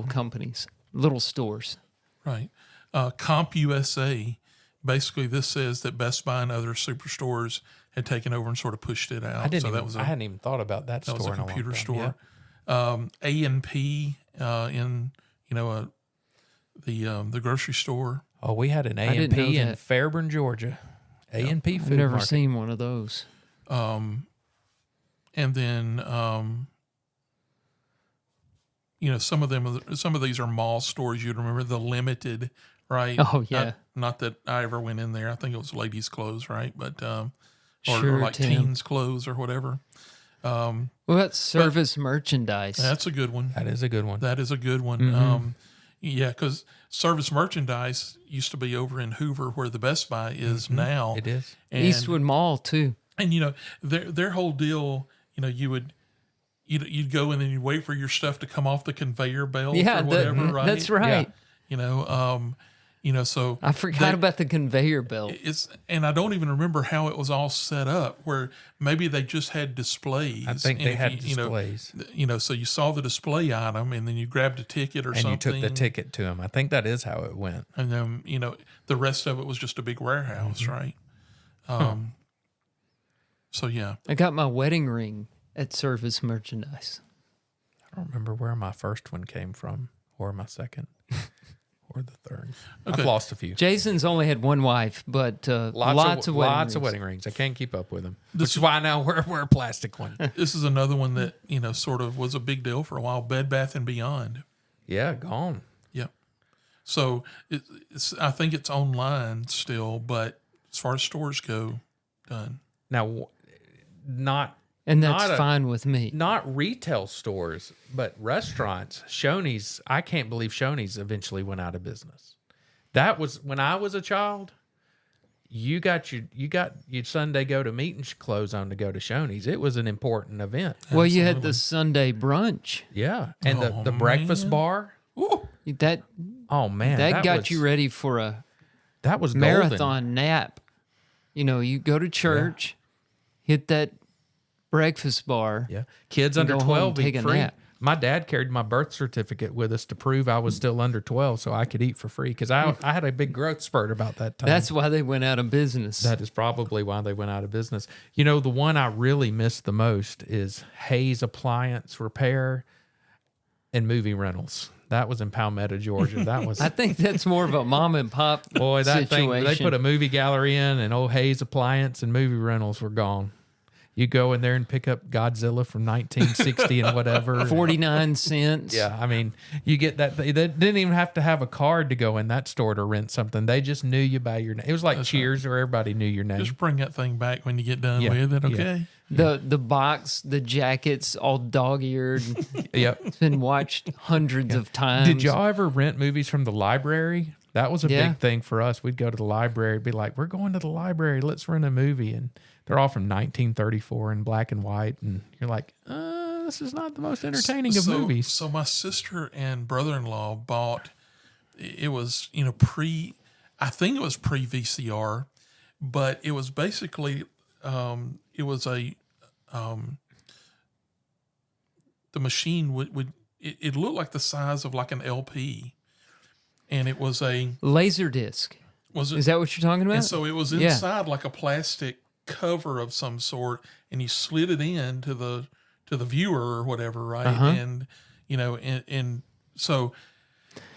companies, little stores. Right. CompUSA, basically this says that Best Buy and other superstores had taken over and sort of pushed it out. I hadn't even thought about that store. That was a in long computer time. store. Yeah. A&P in the grocery store. Oh, we had an didn't know A&P in that. Fairburn, Georgia. A&P I've food never market. seen one of those. And then some of these are mall stores. You'd remember the Limited, right? Oh, yeah. Not that I ever went in there. I think it was ladies' clothes, right? But or Sure, like Tim. teens' clothes or whatever. What about service merchandise? That's a good one. That is a good one. That is a good one. Because service merchandise used to be over in Hoover, where the Best Buy is now. It is. And, Eastwood Mall, too. And their whole deal, you'd go and then you'd wait for your stuff to come off the conveyor belt Yeah, or whatever, right? that's right. So I forgot about the conveyor belt. and I don't even remember how it was all set up. Where maybe they just had displays. I think and they if had you, displays. So you saw the display item, and then you grabbed a ticket or And something, you took the ticket to them. I think that is how it went. and then the rest of it was just a big warehouse, right? So yeah, I got my wedding ring at service merchandise. I don't remember where my first one came from, or my second, or the third. Okay. I've lost a few. Jason's only had one wife, but lots of wedding rings. I can't keep up with them, which is why now we're a plastic one. this is another one that sort of was a big deal for a while. Bed Bath and Beyond. Yeah, gone. Yeah. So I think it's online still, but as far as stores go, done. Now, And that's fine with me. Not retail stores, but restaurants. Shoney's. I can't believe Shoney's eventually went out of business. That was when I was a child. You got your Sunday go to meeting clothes on to go to Shoney's. It was an important event. Well, you had the Sunday brunch. Yeah, and the breakfast bar. Ooh. That Oh man, that got was, you ready for a That was marathon nap. You go to church, hit that breakfast bar. Yeah, kids and under go home 12 and take eat a free. nap. My dad carried my birth certificate with us to prove I was still under 12, so I could eat for free because I had a big growth spurt about that time. That's why they went out of business. That is probably why they went out of business. The one I really miss the most is Hayes Appliance Repair. and movie rentals. That was in Palmetto, Georgia. That was. I think that's more of a mom and pop Boy, that situation. thing, they put a movie gallery in, and old Hayes Appliance and movie rentals were gone. You go in there and pick up Godzilla from 1960 and whatever. 49 cents. Yeah, I mean, you get that. They didn't even have to have a card to go in that store to rent something. They just knew you by your name. It was like Cheers, where everybody knew your name. Just bring that thing back when you get done with it, okay? The box, the jackets, all dog-eared. Yep. It's been watched hundreds of times. Did y'all ever rent movies from the library? That was a big thing for us. We'd go to the library, be like, we're going to the library, let's rent a movie. And they're all from 1934 in black and white. And you're like, this is not the most entertaining of movies. So my sister and brother-in-law bought, it was, I think it was pre-VCR, but it was basically, it was the machine it looked like the size of like an LP. And it was a laser disc. Was it? Is that what you're talking about? And so it was inside like a plastic cover of some sort, and you slid it in to the viewer or whatever, right? And and so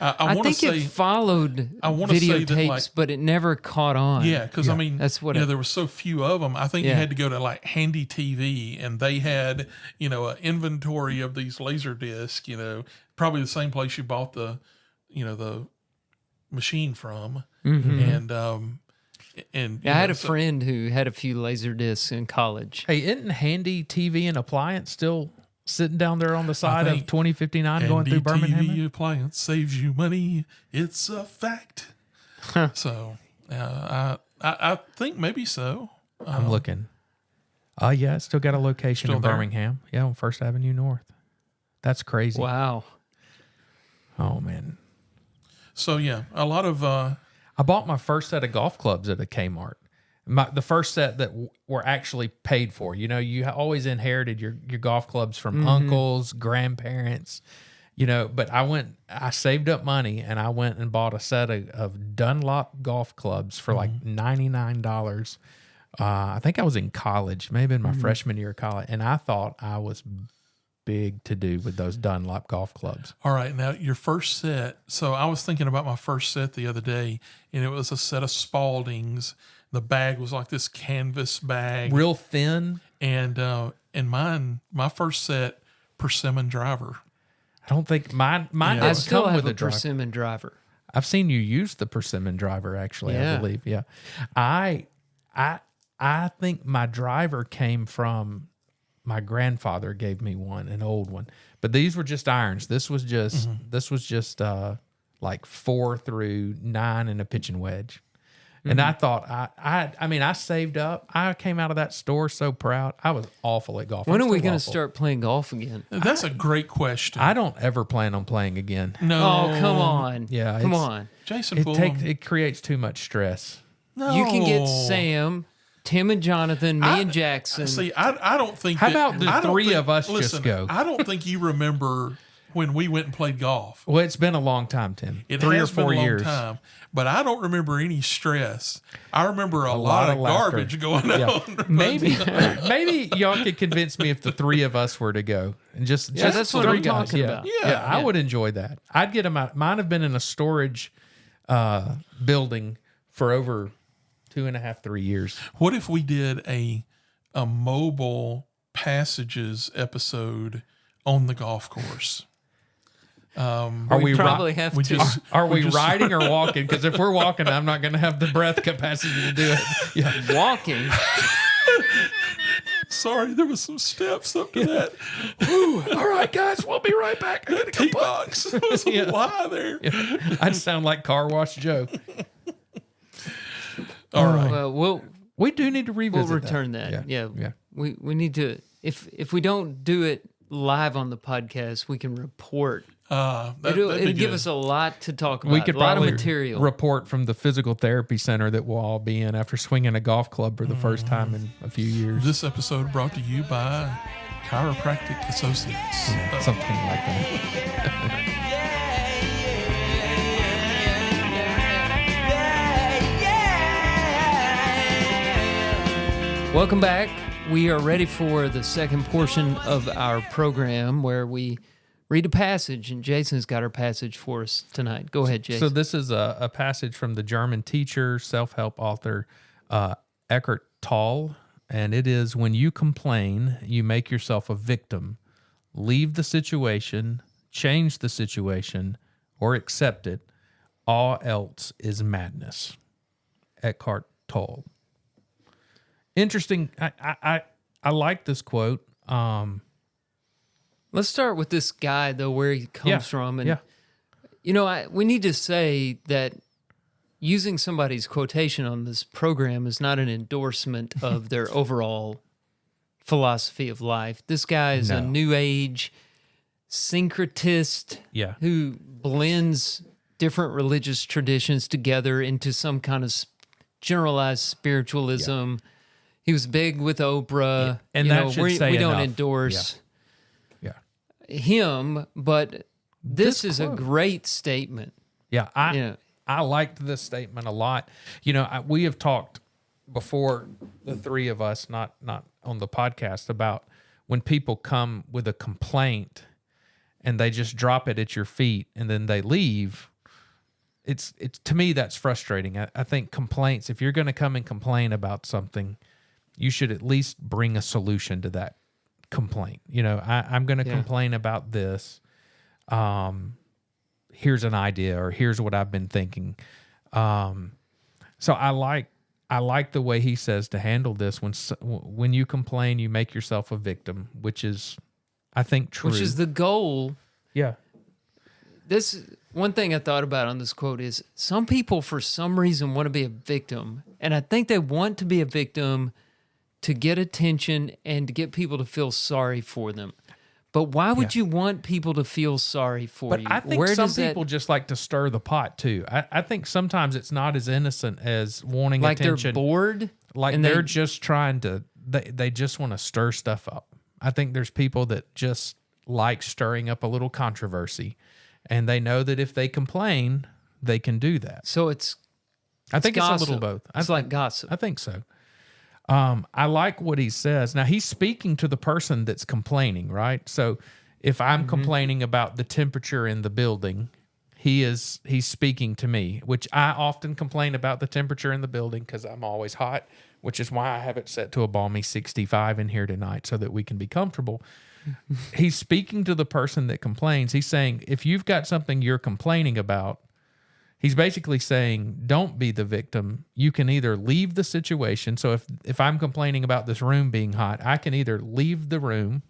I want to say it followed videotapes, but it never caught on. Yeah, because I mean, that's what there were so few of them. I think you had to go to like Handy TV, and they had an inventory of these laser discs. Probably the same place you bought the the machine from. And I had a friend who had a few laser discs in college. Hey, isn't Handy TV and Appliance still sitting down there on the side of 2059 going through Birmingham? Handy TV Appliance saves you money. It's a fact. So I think maybe so. I'm looking. Oh, yeah, it's still got a location in Birmingham. Yeah, on 1st Avenue North. That's crazy. Wow. Oh, man. So, yeah, a lot of... I bought my first set of golf clubs at a Kmart. The first set that were actually paid for. You always inherited your golf clubs from uncles, grandparents, but I saved up money and I went and bought a set of Dunlop golf clubs for like $99. I think I was in college, maybe in my freshman year of college, and I thought I was big to do with those Dunlop golf clubs. All right, now your first set. So I was thinking about my first set the other day, and it was a set of Spaldings. The bag was like this canvas bag, real thin, and my first set, Persimmon driver. I don't think mine I still have a persimmon driver. I've seen you use the persimmon driver, actually. I believe, I think my driver came from. My grandfather gave me one, an old one, but these were just irons. This was just like 4 through 9 and a pitching wedge. And I thought I saved up. I came out of that store so proud. I was awful at golf. When are we going to start playing golf again? That's a great question. I don't ever plan on playing again. No. Oh, come on. Yeah, come on. Jason, it creates too much stress. No. You can get Sam, Tim and Jonathan, me and Jackson. See, I don't think. How about the three of us just go? I don't think you remember when we went and played golf. Well, it's been a long time, Tim. It 3 has or 4 been a long years. time, but I don't remember any stress. I remember a lot of garbage going on. Maybe y'all could convince me if the 3 of us were to go and just that's what I'm talking about. Yeah, I would enjoy that. I'd get them out. Mine have been in a storage building for over 2.5, 3 years. What if we did a mobile passages episode on the golf course? Are we probably have to? Are we riding or walking? Because if we're walking, I'm not going to have the breath capacity to do it. Yeah. Walking. Sorry, there was some steps up to that. Ooh, all right, guys, we'll be right back. I got to Tee box. There was a lie there. Yeah. I'd sound like Car Wash Joe. All right. Well, we do need to revisit. We'll return that. Yeah. We need to. If we don't do it live on the podcast, we can report. It'll give us a lot to talk about. We could a lot of probably material. report from the physical therapy center that we'll all be in after swinging a golf club for the first time in a few years. This episode brought to you by Chiropractic Associates. Yeah, something like that. Welcome back. We are ready for the second portion of our program where we read a passage, and Jason's got our passage for us tonight. Go ahead, Jason. So this is a passage from the German teacher, self-help author Eckhart Tolle, and it is, when you complain, you make yourself a victim. Leave the situation, change the situation, or accept it. All else is madness. Eckhart Tolle. Interesting. I like this quote. Let's start with this guy, though, where he comes from. And, we need to say that using somebody's quotation on this program is not an endorsement of their overall philosophy of life. This guy is a New Age syncretist who blends different religious traditions together into some kind of generalized spiritualism. Yeah. He was big with Oprah. And we don't endorse him, but this is a great statement. Yeah, I liked this statement a lot. We have talked before, the three of us, not on the podcast, about when people come with a complaint and they just drop it at your feet and then they leave. It's to me, that's frustrating. I think complaints, if you're going to come and complain about something, you should at least bring a solution to that complaint. I'm going to complain about this. Here's an idea, or here's what I've been thinking. So I like the way he says to handle this. When you complain, you make yourself a victim, which is, I think, true. Which is the goal. Yeah. This one thing I thought about on this quote is some people, for some reason, want to be a victim. And I think they want to be a victim to get attention and to get people to feel sorry for them. But why would you want people to feel sorry for you? But I think some people just like to stir the pot too. I think sometimes it's not as innocent as wanting attention. Like they're bored? Like they're just trying to, they just want to stir stuff up. I think there's people that just like stirring up a little controversy. And they know that if they complain, they can do that. So I think gossip. It's a little both. It's like gossip. I think so. I like what he says. Now, he's speaking to the person that's complaining, right? So if I'm complaining about the temperature in the building, he's speaking to me, which I often complain about the temperature in the building because I'm always hot, which is why I have it set to a balmy 65 in here tonight so that we can be comfortable. He's speaking to the person that complains. He's saying, if you've got something you're complaining about, he's basically saying, don't be the victim. You can either leave the situation. So if I'm complaining about this room being hot, I can either leave the room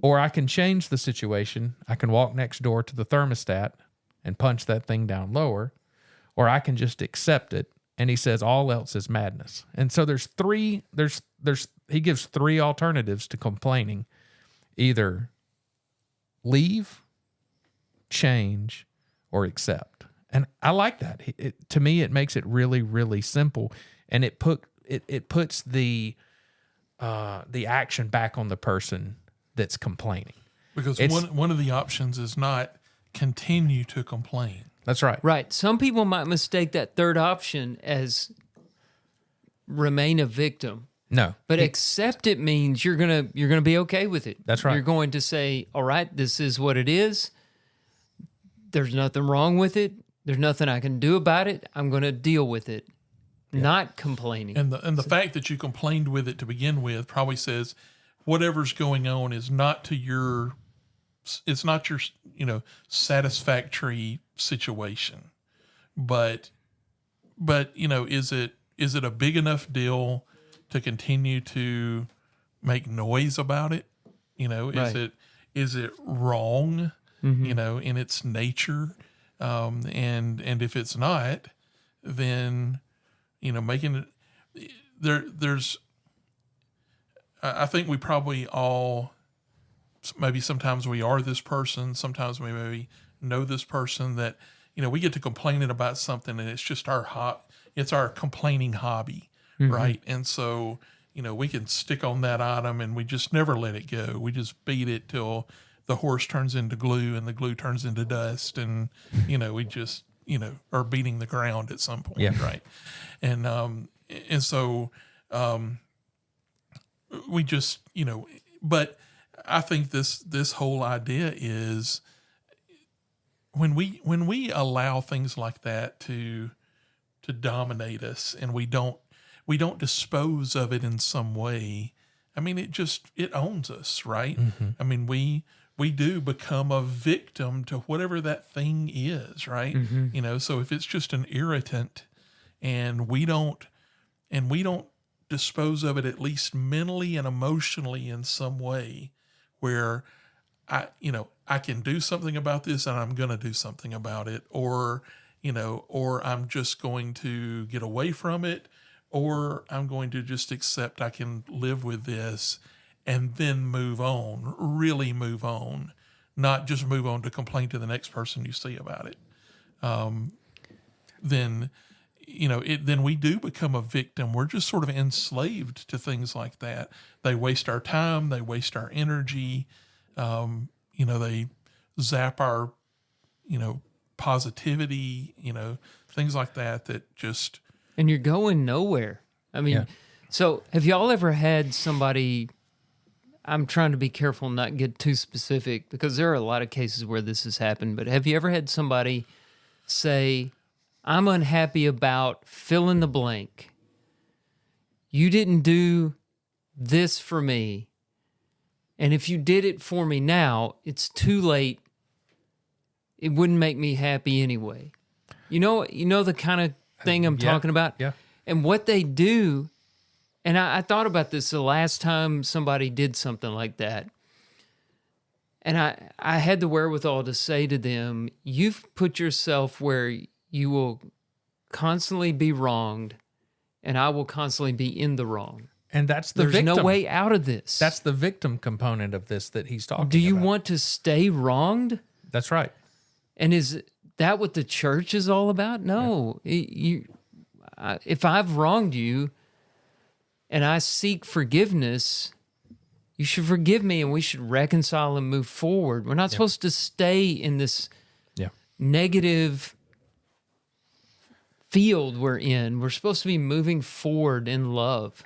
or I can change the situation. I can walk next door to the thermostat and punch that thing down lower, or I can just accept it. And he says all else is madness. And so he gives three alternatives to complaining. Either leave, change, or accept. And I like that. To me, it makes it really, really simple, and it puts the action back on the person that's complaining. Because one of the options is not continue to complain. That's right. Right. Some people might mistake that third option as remain a victim. No. But accept it means you're gonna be okay with it. That's right. You're going to say, all right, this is what it is. There's nothing wrong with it. There's nothing I can do about it. I'm going to deal with it, not complaining. And the fact that you complained with it to begin with probably says whatever's going on is not your satisfactory situation. But is it a big enough deal to continue to make noise about it? Right. Is it wrong? In its nature. And if it's not, then, making it there's, I think we probably all, maybe sometimes we are this person, sometimes we maybe know this person that, we get to complaining about something and it's just it's our complaining hobby. Right. And so, we can stick on that item and we just never let it go. We just beat it till the horse turns into glue and the glue turns into dust. And, we just, are beating the ground at some point. Yeah. Right. And so, we just, but I think this whole idea is when we allow things like that to dominate us, and we don't dispose of it in some way. I mean, it owns us, right? Mm-hmm. I mean, we do become a victim to whatever that thing is, right? Mm-hmm. So if it's just an irritant, and we don't dispose of it, at least mentally and emotionally, in some way where I can do something about this, and I'm going to do something about it, or I'm just going to get away from it, or I'm going to just accept I can live with this and then move on, really move on, not just move on to complain to the next person you see about it. Then we do become a victim. We're just sort of enslaved to things like that. They waste our time. They waste our energy. They zap our, positivity, things like that just. And you're going nowhere. I mean, So have y'all ever had somebody, I'm trying to be careful not to get too specific because there are a lot of cases where this has happened, but have you ever had somebody say, I'm unhappy about fill in the blank. You didn't do this for me. And if you did it for me now, it's too late. It wouldn't make me happy anyway. You know the kind of thing I'm talking about? Yeah. And what they do, and I thought about this the last time somebody did something like that. And I had the wherewithal to say to them, you've put yourself where you will constantly be wronged, and I will constantly be in the wrong. And that's the There's victim. no way out of this. That's the victim component of this that he's talking about. Do you want to stay wronged? That's right. And is that what the church is all about? No. If I've wronged you and I seek forgiveness, you should forgive me and we should reconcile and move forward. We're not supposed to stay in this negative field we're in. We're supposed to be moving forward in love.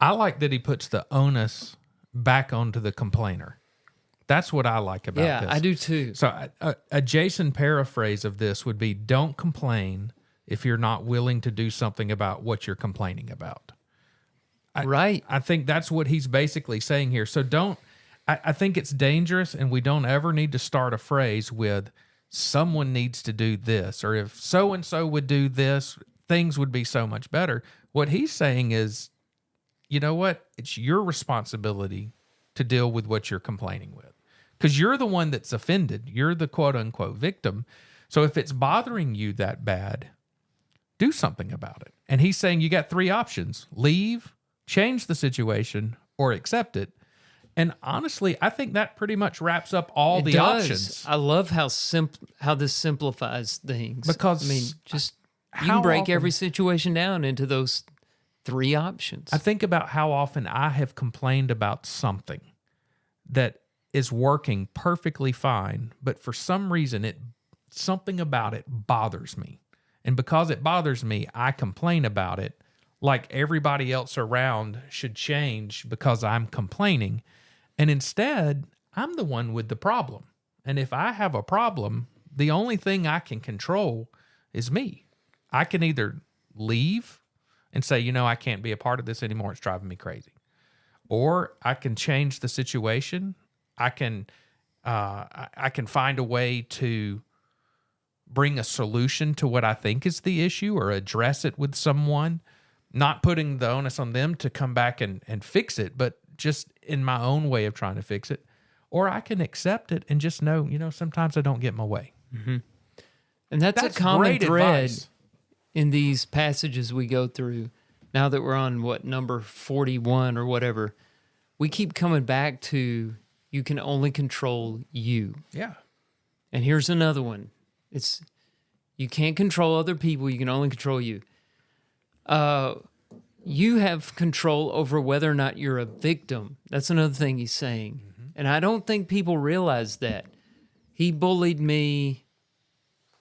I like that he puts the onus back onto the complainer. That's what I like about this. Yeah, I do too. So a Jason paraphrase of this would be, don't complain if you're not willing to do something about what you're complaining about. Right. I think that's what he's basically saying here. So I think it's dangerous, and we don't ever need to start a phrase with, someone needs to do this, or if so-and-so would do this, things would be so much better. What he's saying is, you know what? It's your responsibility to deal with what you're complaining with, because you're the one that's offended. You're the quote-unquote victim. So if it's bothering you that bad, do something about it. And he's saying you got three options: leave, change the situation, or accept it. And honestly, I think that pretty much wraps up all the options. I love how this simplifies things. Because I mean, just you can break every situation down into those three options. I think about how often I have complained about something that is working perfectly fine, but for some reason something about it bothers me. And because it bothers me, I complain about it like everybody else around should change because I'm complaining. And instead, I'm the one with the problem. And if I have a problem, the only thing I can control is me. I can either leave and say, I can't be a part of this anymore. It's driving me crazy. Or I can change the situation. I can find a way to bring a solution to what I think is the issue, or address it with someone, not putting the onus on them to come back and fix it, but just in my own way of trying to fix it. Or I can accept it and just know, sometimes I don't get my way. Mm-hmm. And that's a common thread in these passages we go through. Now that we're on number 41 or whatever, we keep coming back to, you can only control you. Yeah. And here's another one. It's, you can't control other people. You can only control you. You have control over whether or not you're a victim. That's another thing he's saying. Mm-hmm. And I don't think people realize that. He bullied me,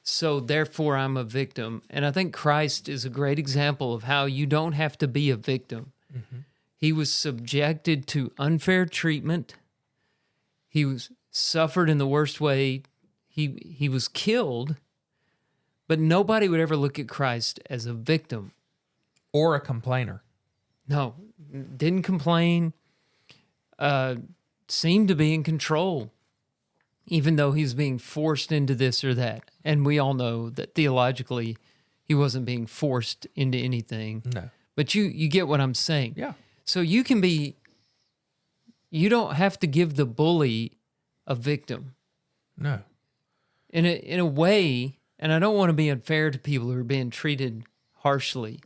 so therefore I'm a victim. And I think Christ is a great example of how you don't have to be a victim. Mm-hmm. He was subjected to unfair treatment. He was suffered in the worst way. He was killed, but nobody would ever look at Christ as a victim. Or a complainer. No, didn't complain, seemed to be in control, even though he was being forced into this or that. And we all know that theologically, he wasn't being forced into anything. No. But you get what I'm saying. Yeah. So you don't have to give the bully a victim. No. In a way, and I don't want to be unfair to people who are being treated harshly,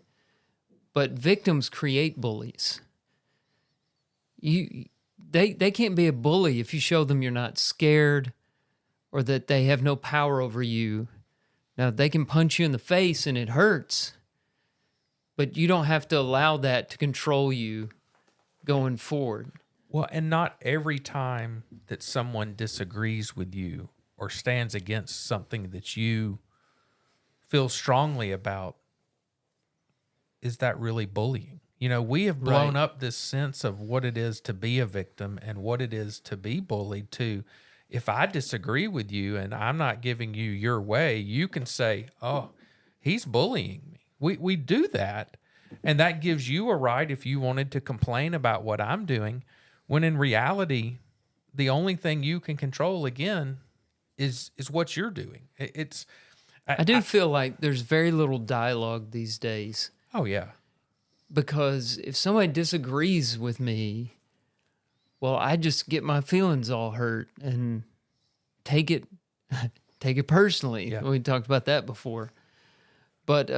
but victims create bullies. They can't be a bully if you show them you're not scared or that they have no power over you. Now, they can punch you in the face and it hurts, but you don't have to allow that to control you going forward. Well, and not every time that someone disagrees with you or stands against something that you feel strongly about, is that really bullying? You know, we have blown up this sense of what it is to be a victim and what it is to be bullied to. If I disagree with you and I'm not giving you your way, you can say, oh, he's bullying me. We do that. And that gives you a right if you wanted to complain about what I'm doing, when in reality, the only thing you can control, again, is what you're doing. I do feel like there's very little dialogue these days. Oh, yeah. Because if somebody disagrees with me, well, I just get my feelings all hurt and take it personally. Yeah. We talked about that before. But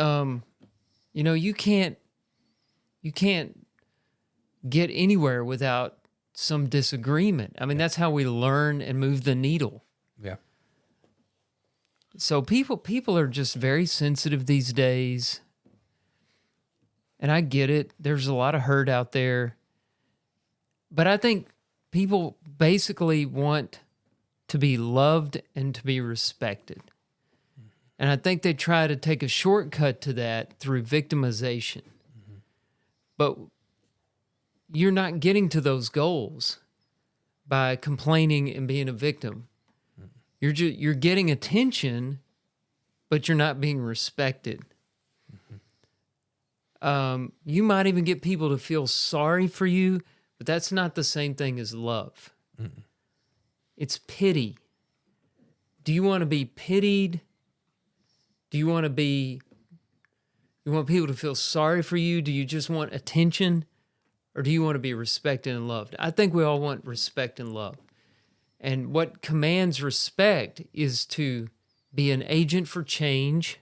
you can't get anywhere without some disagreement. I mean, that's how we learn and move the needle. Yeah. So people are just very sensitive these days. And I get it. There's a lot of hurt out there. But I think people basically want to be loved and to be respected. And I think they try to take a shortcut to that through victimization. Mm-hmm. But you're not getting to those goals by complaining and being a victim. Mm-hmm. You're getting attention, but you're not being respected. Mm-hmm. You might even get people to feel sorry for you, but that's not the same thing as love. Mm-mm. It's pity. Do you want to be pitied? Do you want people to feel sorry for you? Do you just want attention? Or do you want to be respected and loved? I think we all want respect and love. And what commands respect is to be an agent for change,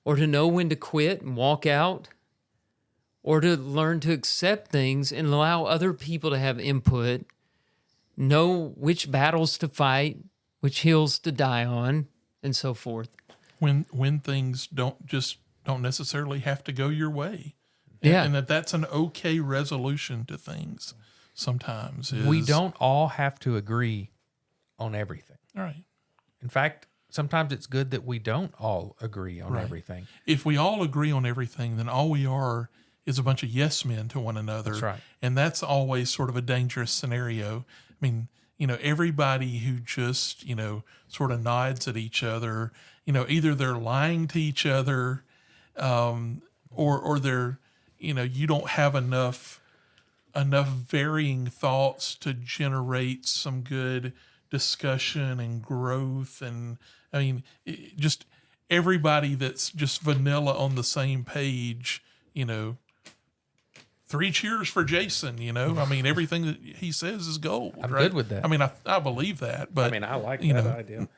or to know when to quit and walk out, or to learn to accept things and allow other people to have input, know which battles to fight, which hills to die on, and so forth. When things don't necessarily have to go your way. Yeah. And that's an okay resolution to things sometimes. We don't all have to agree on everything. All right. In fact, sometimes it's good that we don't all agree on everything. If we all agree on everything, then all we are is a bunch of yes men to one another. That's right. And that's always sort of a dangerous scenario. I mean, everybody who just, sort of nods at each other, either they're lying to each other, or they're, you don't have enough varying thoughts to generate some good discussion and growth. And I mean, just everybody that's just vanilla on the same page, 3 cheers for Jason, I mean, everything that he says is gold. I'm right? good with that. I mean, I believe that, but I like that idea.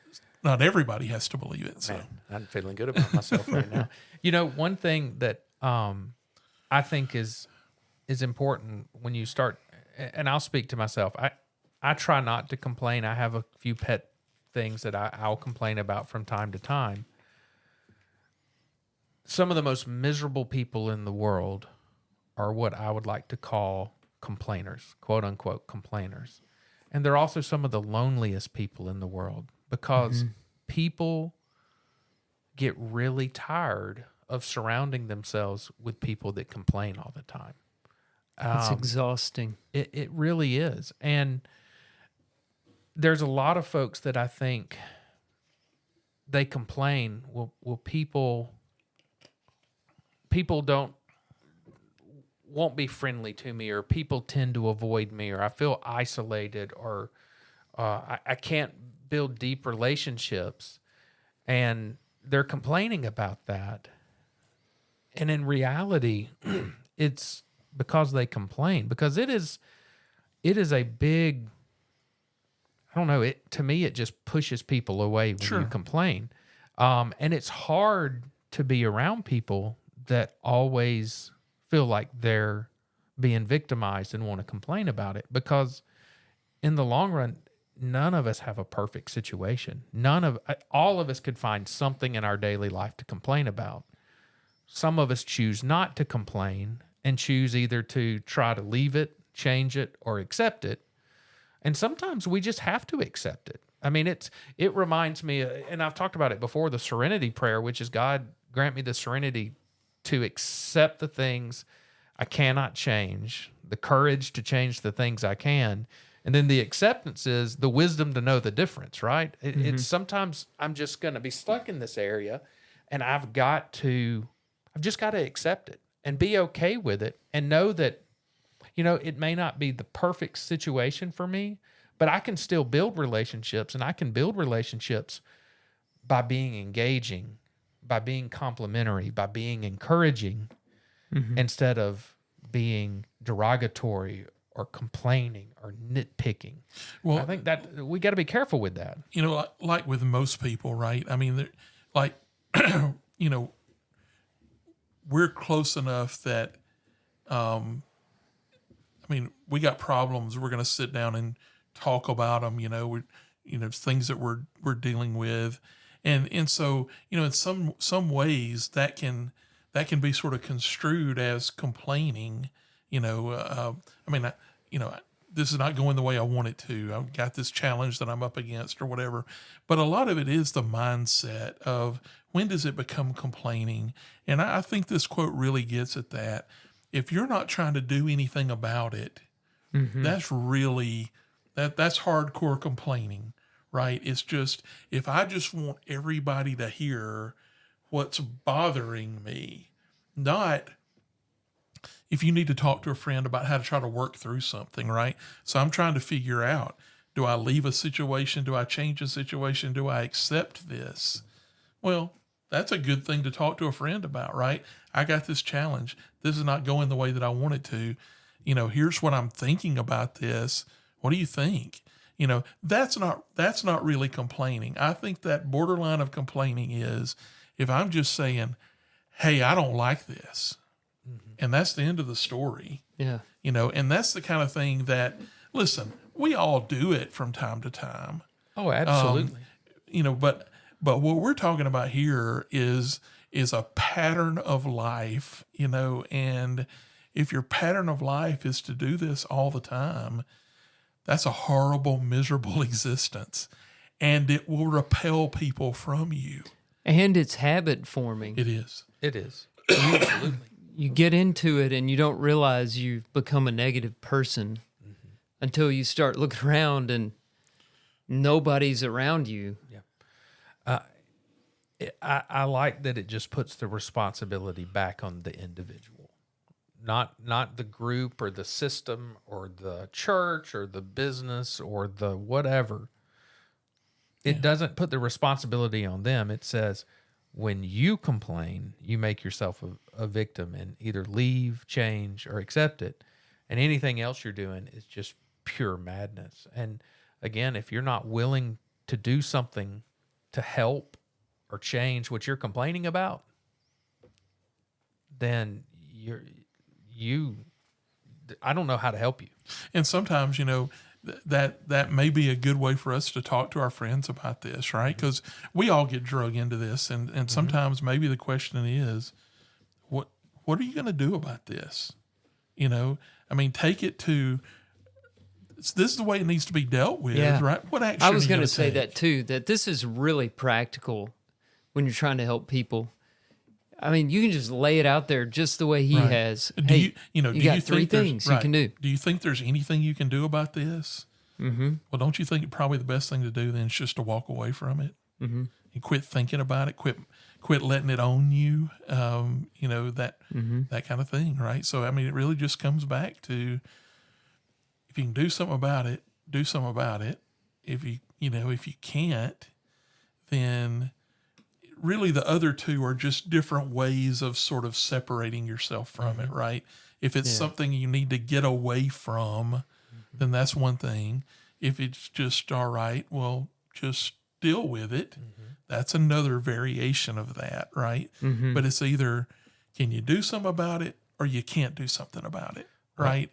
Not everybody has to believe it. So. Man, I'm feeling good about myself right now. One thing that I think is important when you start, and I'll speak to myself. I try not to complain. I have a few pet things that I'll complain about from time to time. Some of the most miserable people in the world are what I would like to call complainers, quote unquote complainers. And they're also some of the loneliest people in the world, because people get really tired of surrounding themselves with people that complain all the time. It's exhausting. It really is. And there's a lot of folks that I think they complain. Well, people won't be friendly to me, or people tend to avoid me, or I feel isolated, or I can't build deep relationships. And they're complaining about that. And in reality, it's because they complain, because it is a big, I don't know, to me, it just pushes people away when you complain. And it's hard to be around people that always feel like they're being victimized and want to complain about it, because in the long run, none of us have a perfect situation. All of us could find something in our daily life to complain about. Some of us choose not to complain and choose either to try to leave it, change it, or accept it. And sometimes we just have to accept it. I mean, it reminds me, and I've talked about it before, the serenity prayer, which is, God, grant me the serenity to accept the things I cannot change, the courage to change the things I can. And then the acceptance is the wisdom to know the difference, right? It's sometimes I'm just going to be stuck in this area, and I've just got to accept it and be okay with it, and know that, it may not be the perfect situation for me, but I can still build relationships, and I can build relationships by being engaging, by being complimentary, by being encouraging, instead of being derogatory or complaining or nitpicking. Well, I think that we got to be careful with that. Like with most people, right? I mean, we're close enough that, we got problems. We're going to sit down and talk about them. Things that we're dealing with, and so in some ways that can be sort of construed as complaining. This is not going the way I want it to. I've got this challenge that I'm up against or whatever. But a lot of it is the mindset of, when does it become complaining? And I think this quote really gets at that. If you're not trying to do anything about it, that's really, that's hardcore complaining, right? It's just, if I just want everybody to hear what's bothering me, not if you need to talk to a friend about how to try to work through something, right? So I'm trying to figure out, do I leave a situation? Do I change a situation? Do I accept this? Well, that's a good thing to talk to a friend about, right? I got this challenge. This is not going the way that I want it to. Here's what I'm thinking about this. What do you think? That's not really complaining. I think that borderline of complaining is if I'm just saying, hey, I don't like this. And that's the end of the story. Yeah. And that's the kind of thing that, listen, we all do it from time to time. Oh, absolutely. But what we're talking about here is a pattern of life, and if your pattern of life is to do this all the time, that's a horrible, miserable existence, and it will repel people from you. And it's habit forming. It is. Absolutely. You get into it and you don't realize you've become a negative person until you start looking around and nobody's around you. Yeah. I like that it just puts the responsibility back on the individual, not the group or the system or the church or the business or the whatever. It doesn't put the responsibility on them. It says, when you complain, you make yourself a victim and either leave, change, or accept it. And anything else you're doing is just pure madness. And again, if you're not willing to do something to help or change what you're complaining about, then I don't know how to help you. And sometimes, that may be a good way for us to talk to our friends about this, right? Because we all get drug into this, and sometimes maybe the question is, what are you going to do about this? Take it to, this is the way it needs to be dealt with, right? What action I was going to say that too, that this is really practical when you're trying to help people. I mean, you can just lay it out there just the way he has. Do you got 3 things you can do. Do you think there's anything you can do about this? Mm-hmm. Well, don't you think probably the best thing to do then is just to walk away from it mm-hmm. and quit thinking about it, quit letting it own you, that kind of thing, right? So, I mean, it really just comes back to, if you can do something about it, do something about it. If you can't, then really the other two are just different ways of sort of separating yourself from it, right? If it's something you need to get away from, then that's one thing. If it's just, all right, well, just deal with it. That's another variation of that, right? But it's either, can you do something about it, or you can't do something about it, right?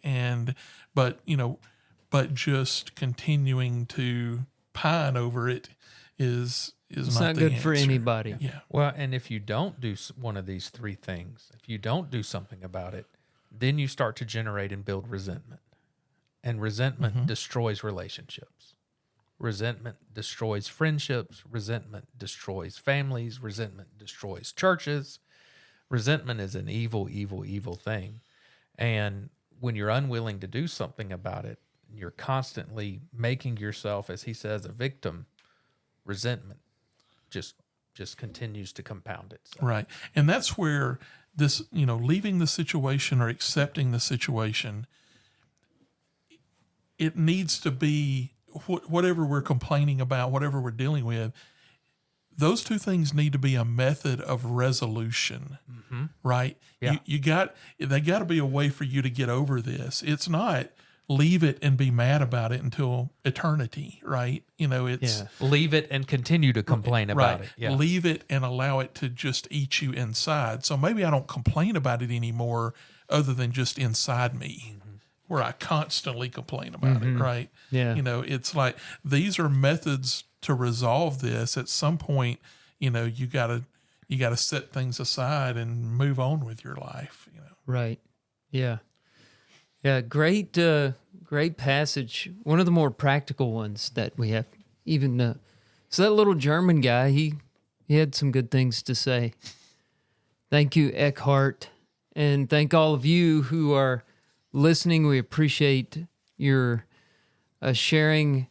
But just continuing to pine over it is it's not the good answer for anybody. Yeah. Well, and if you don't do one of these three things, if you don't do something about it, then you start to generate and build resentment. And resentment destroys relationships. Resentment destroys friendships. Resentment destroys families. Resentment destroys churches. Resentment is an evil, evil, evil thing. And when you're unwilling to do something about it, you're constantly making yourself, as he says, a victim. Resentment just continues to compound it. So. Right. And that's where this, leaving the situation or accepting the situation, it needs to be whatever we're complaining about, whatever we're dealing with, those two things need to be a method of resolution, right? Yeah. They got to be a way for you to get over this. It's not leave it and be mad about it until eternity, right? It's leave it and continue to complain about it. Yeah. Leave it and allow it to just eat you inside. So maybe I don't complain about it anymore, other than just inside me, where I constantly complain about it, right? Yeah. It's like, these are methods to resolve this. At some point, you gotta set things aside and move on with your life. Right. Yeah. Yeah. Great passage. One of the more practical ones that we have. Even so, that little German guy, he had some good things to say. Thank you, Eckhart, and thank all of you who are listening. We appreciate your sharing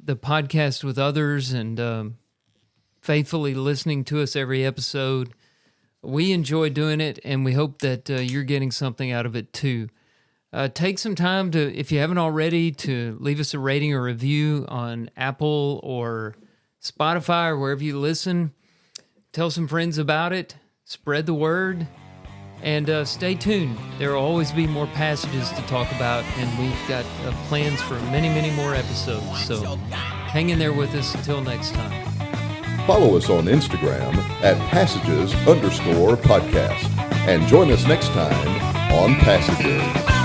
the podcast with others and faithfully listening to us every episode. We enjoy doing it, and we hope that you're getting something out of it too. Take some time to, if you haven't already, to leave us a rating or review on Apple or Spotify or wherever you listen. Tell some friends about it. Spread the word. And stay tuned. There will always be more passages to talk about, and we've got plans for many, many more episodes. So hang in there with us until next time. Follow us on Instagram at passages_podcast. And join us next time on Passages.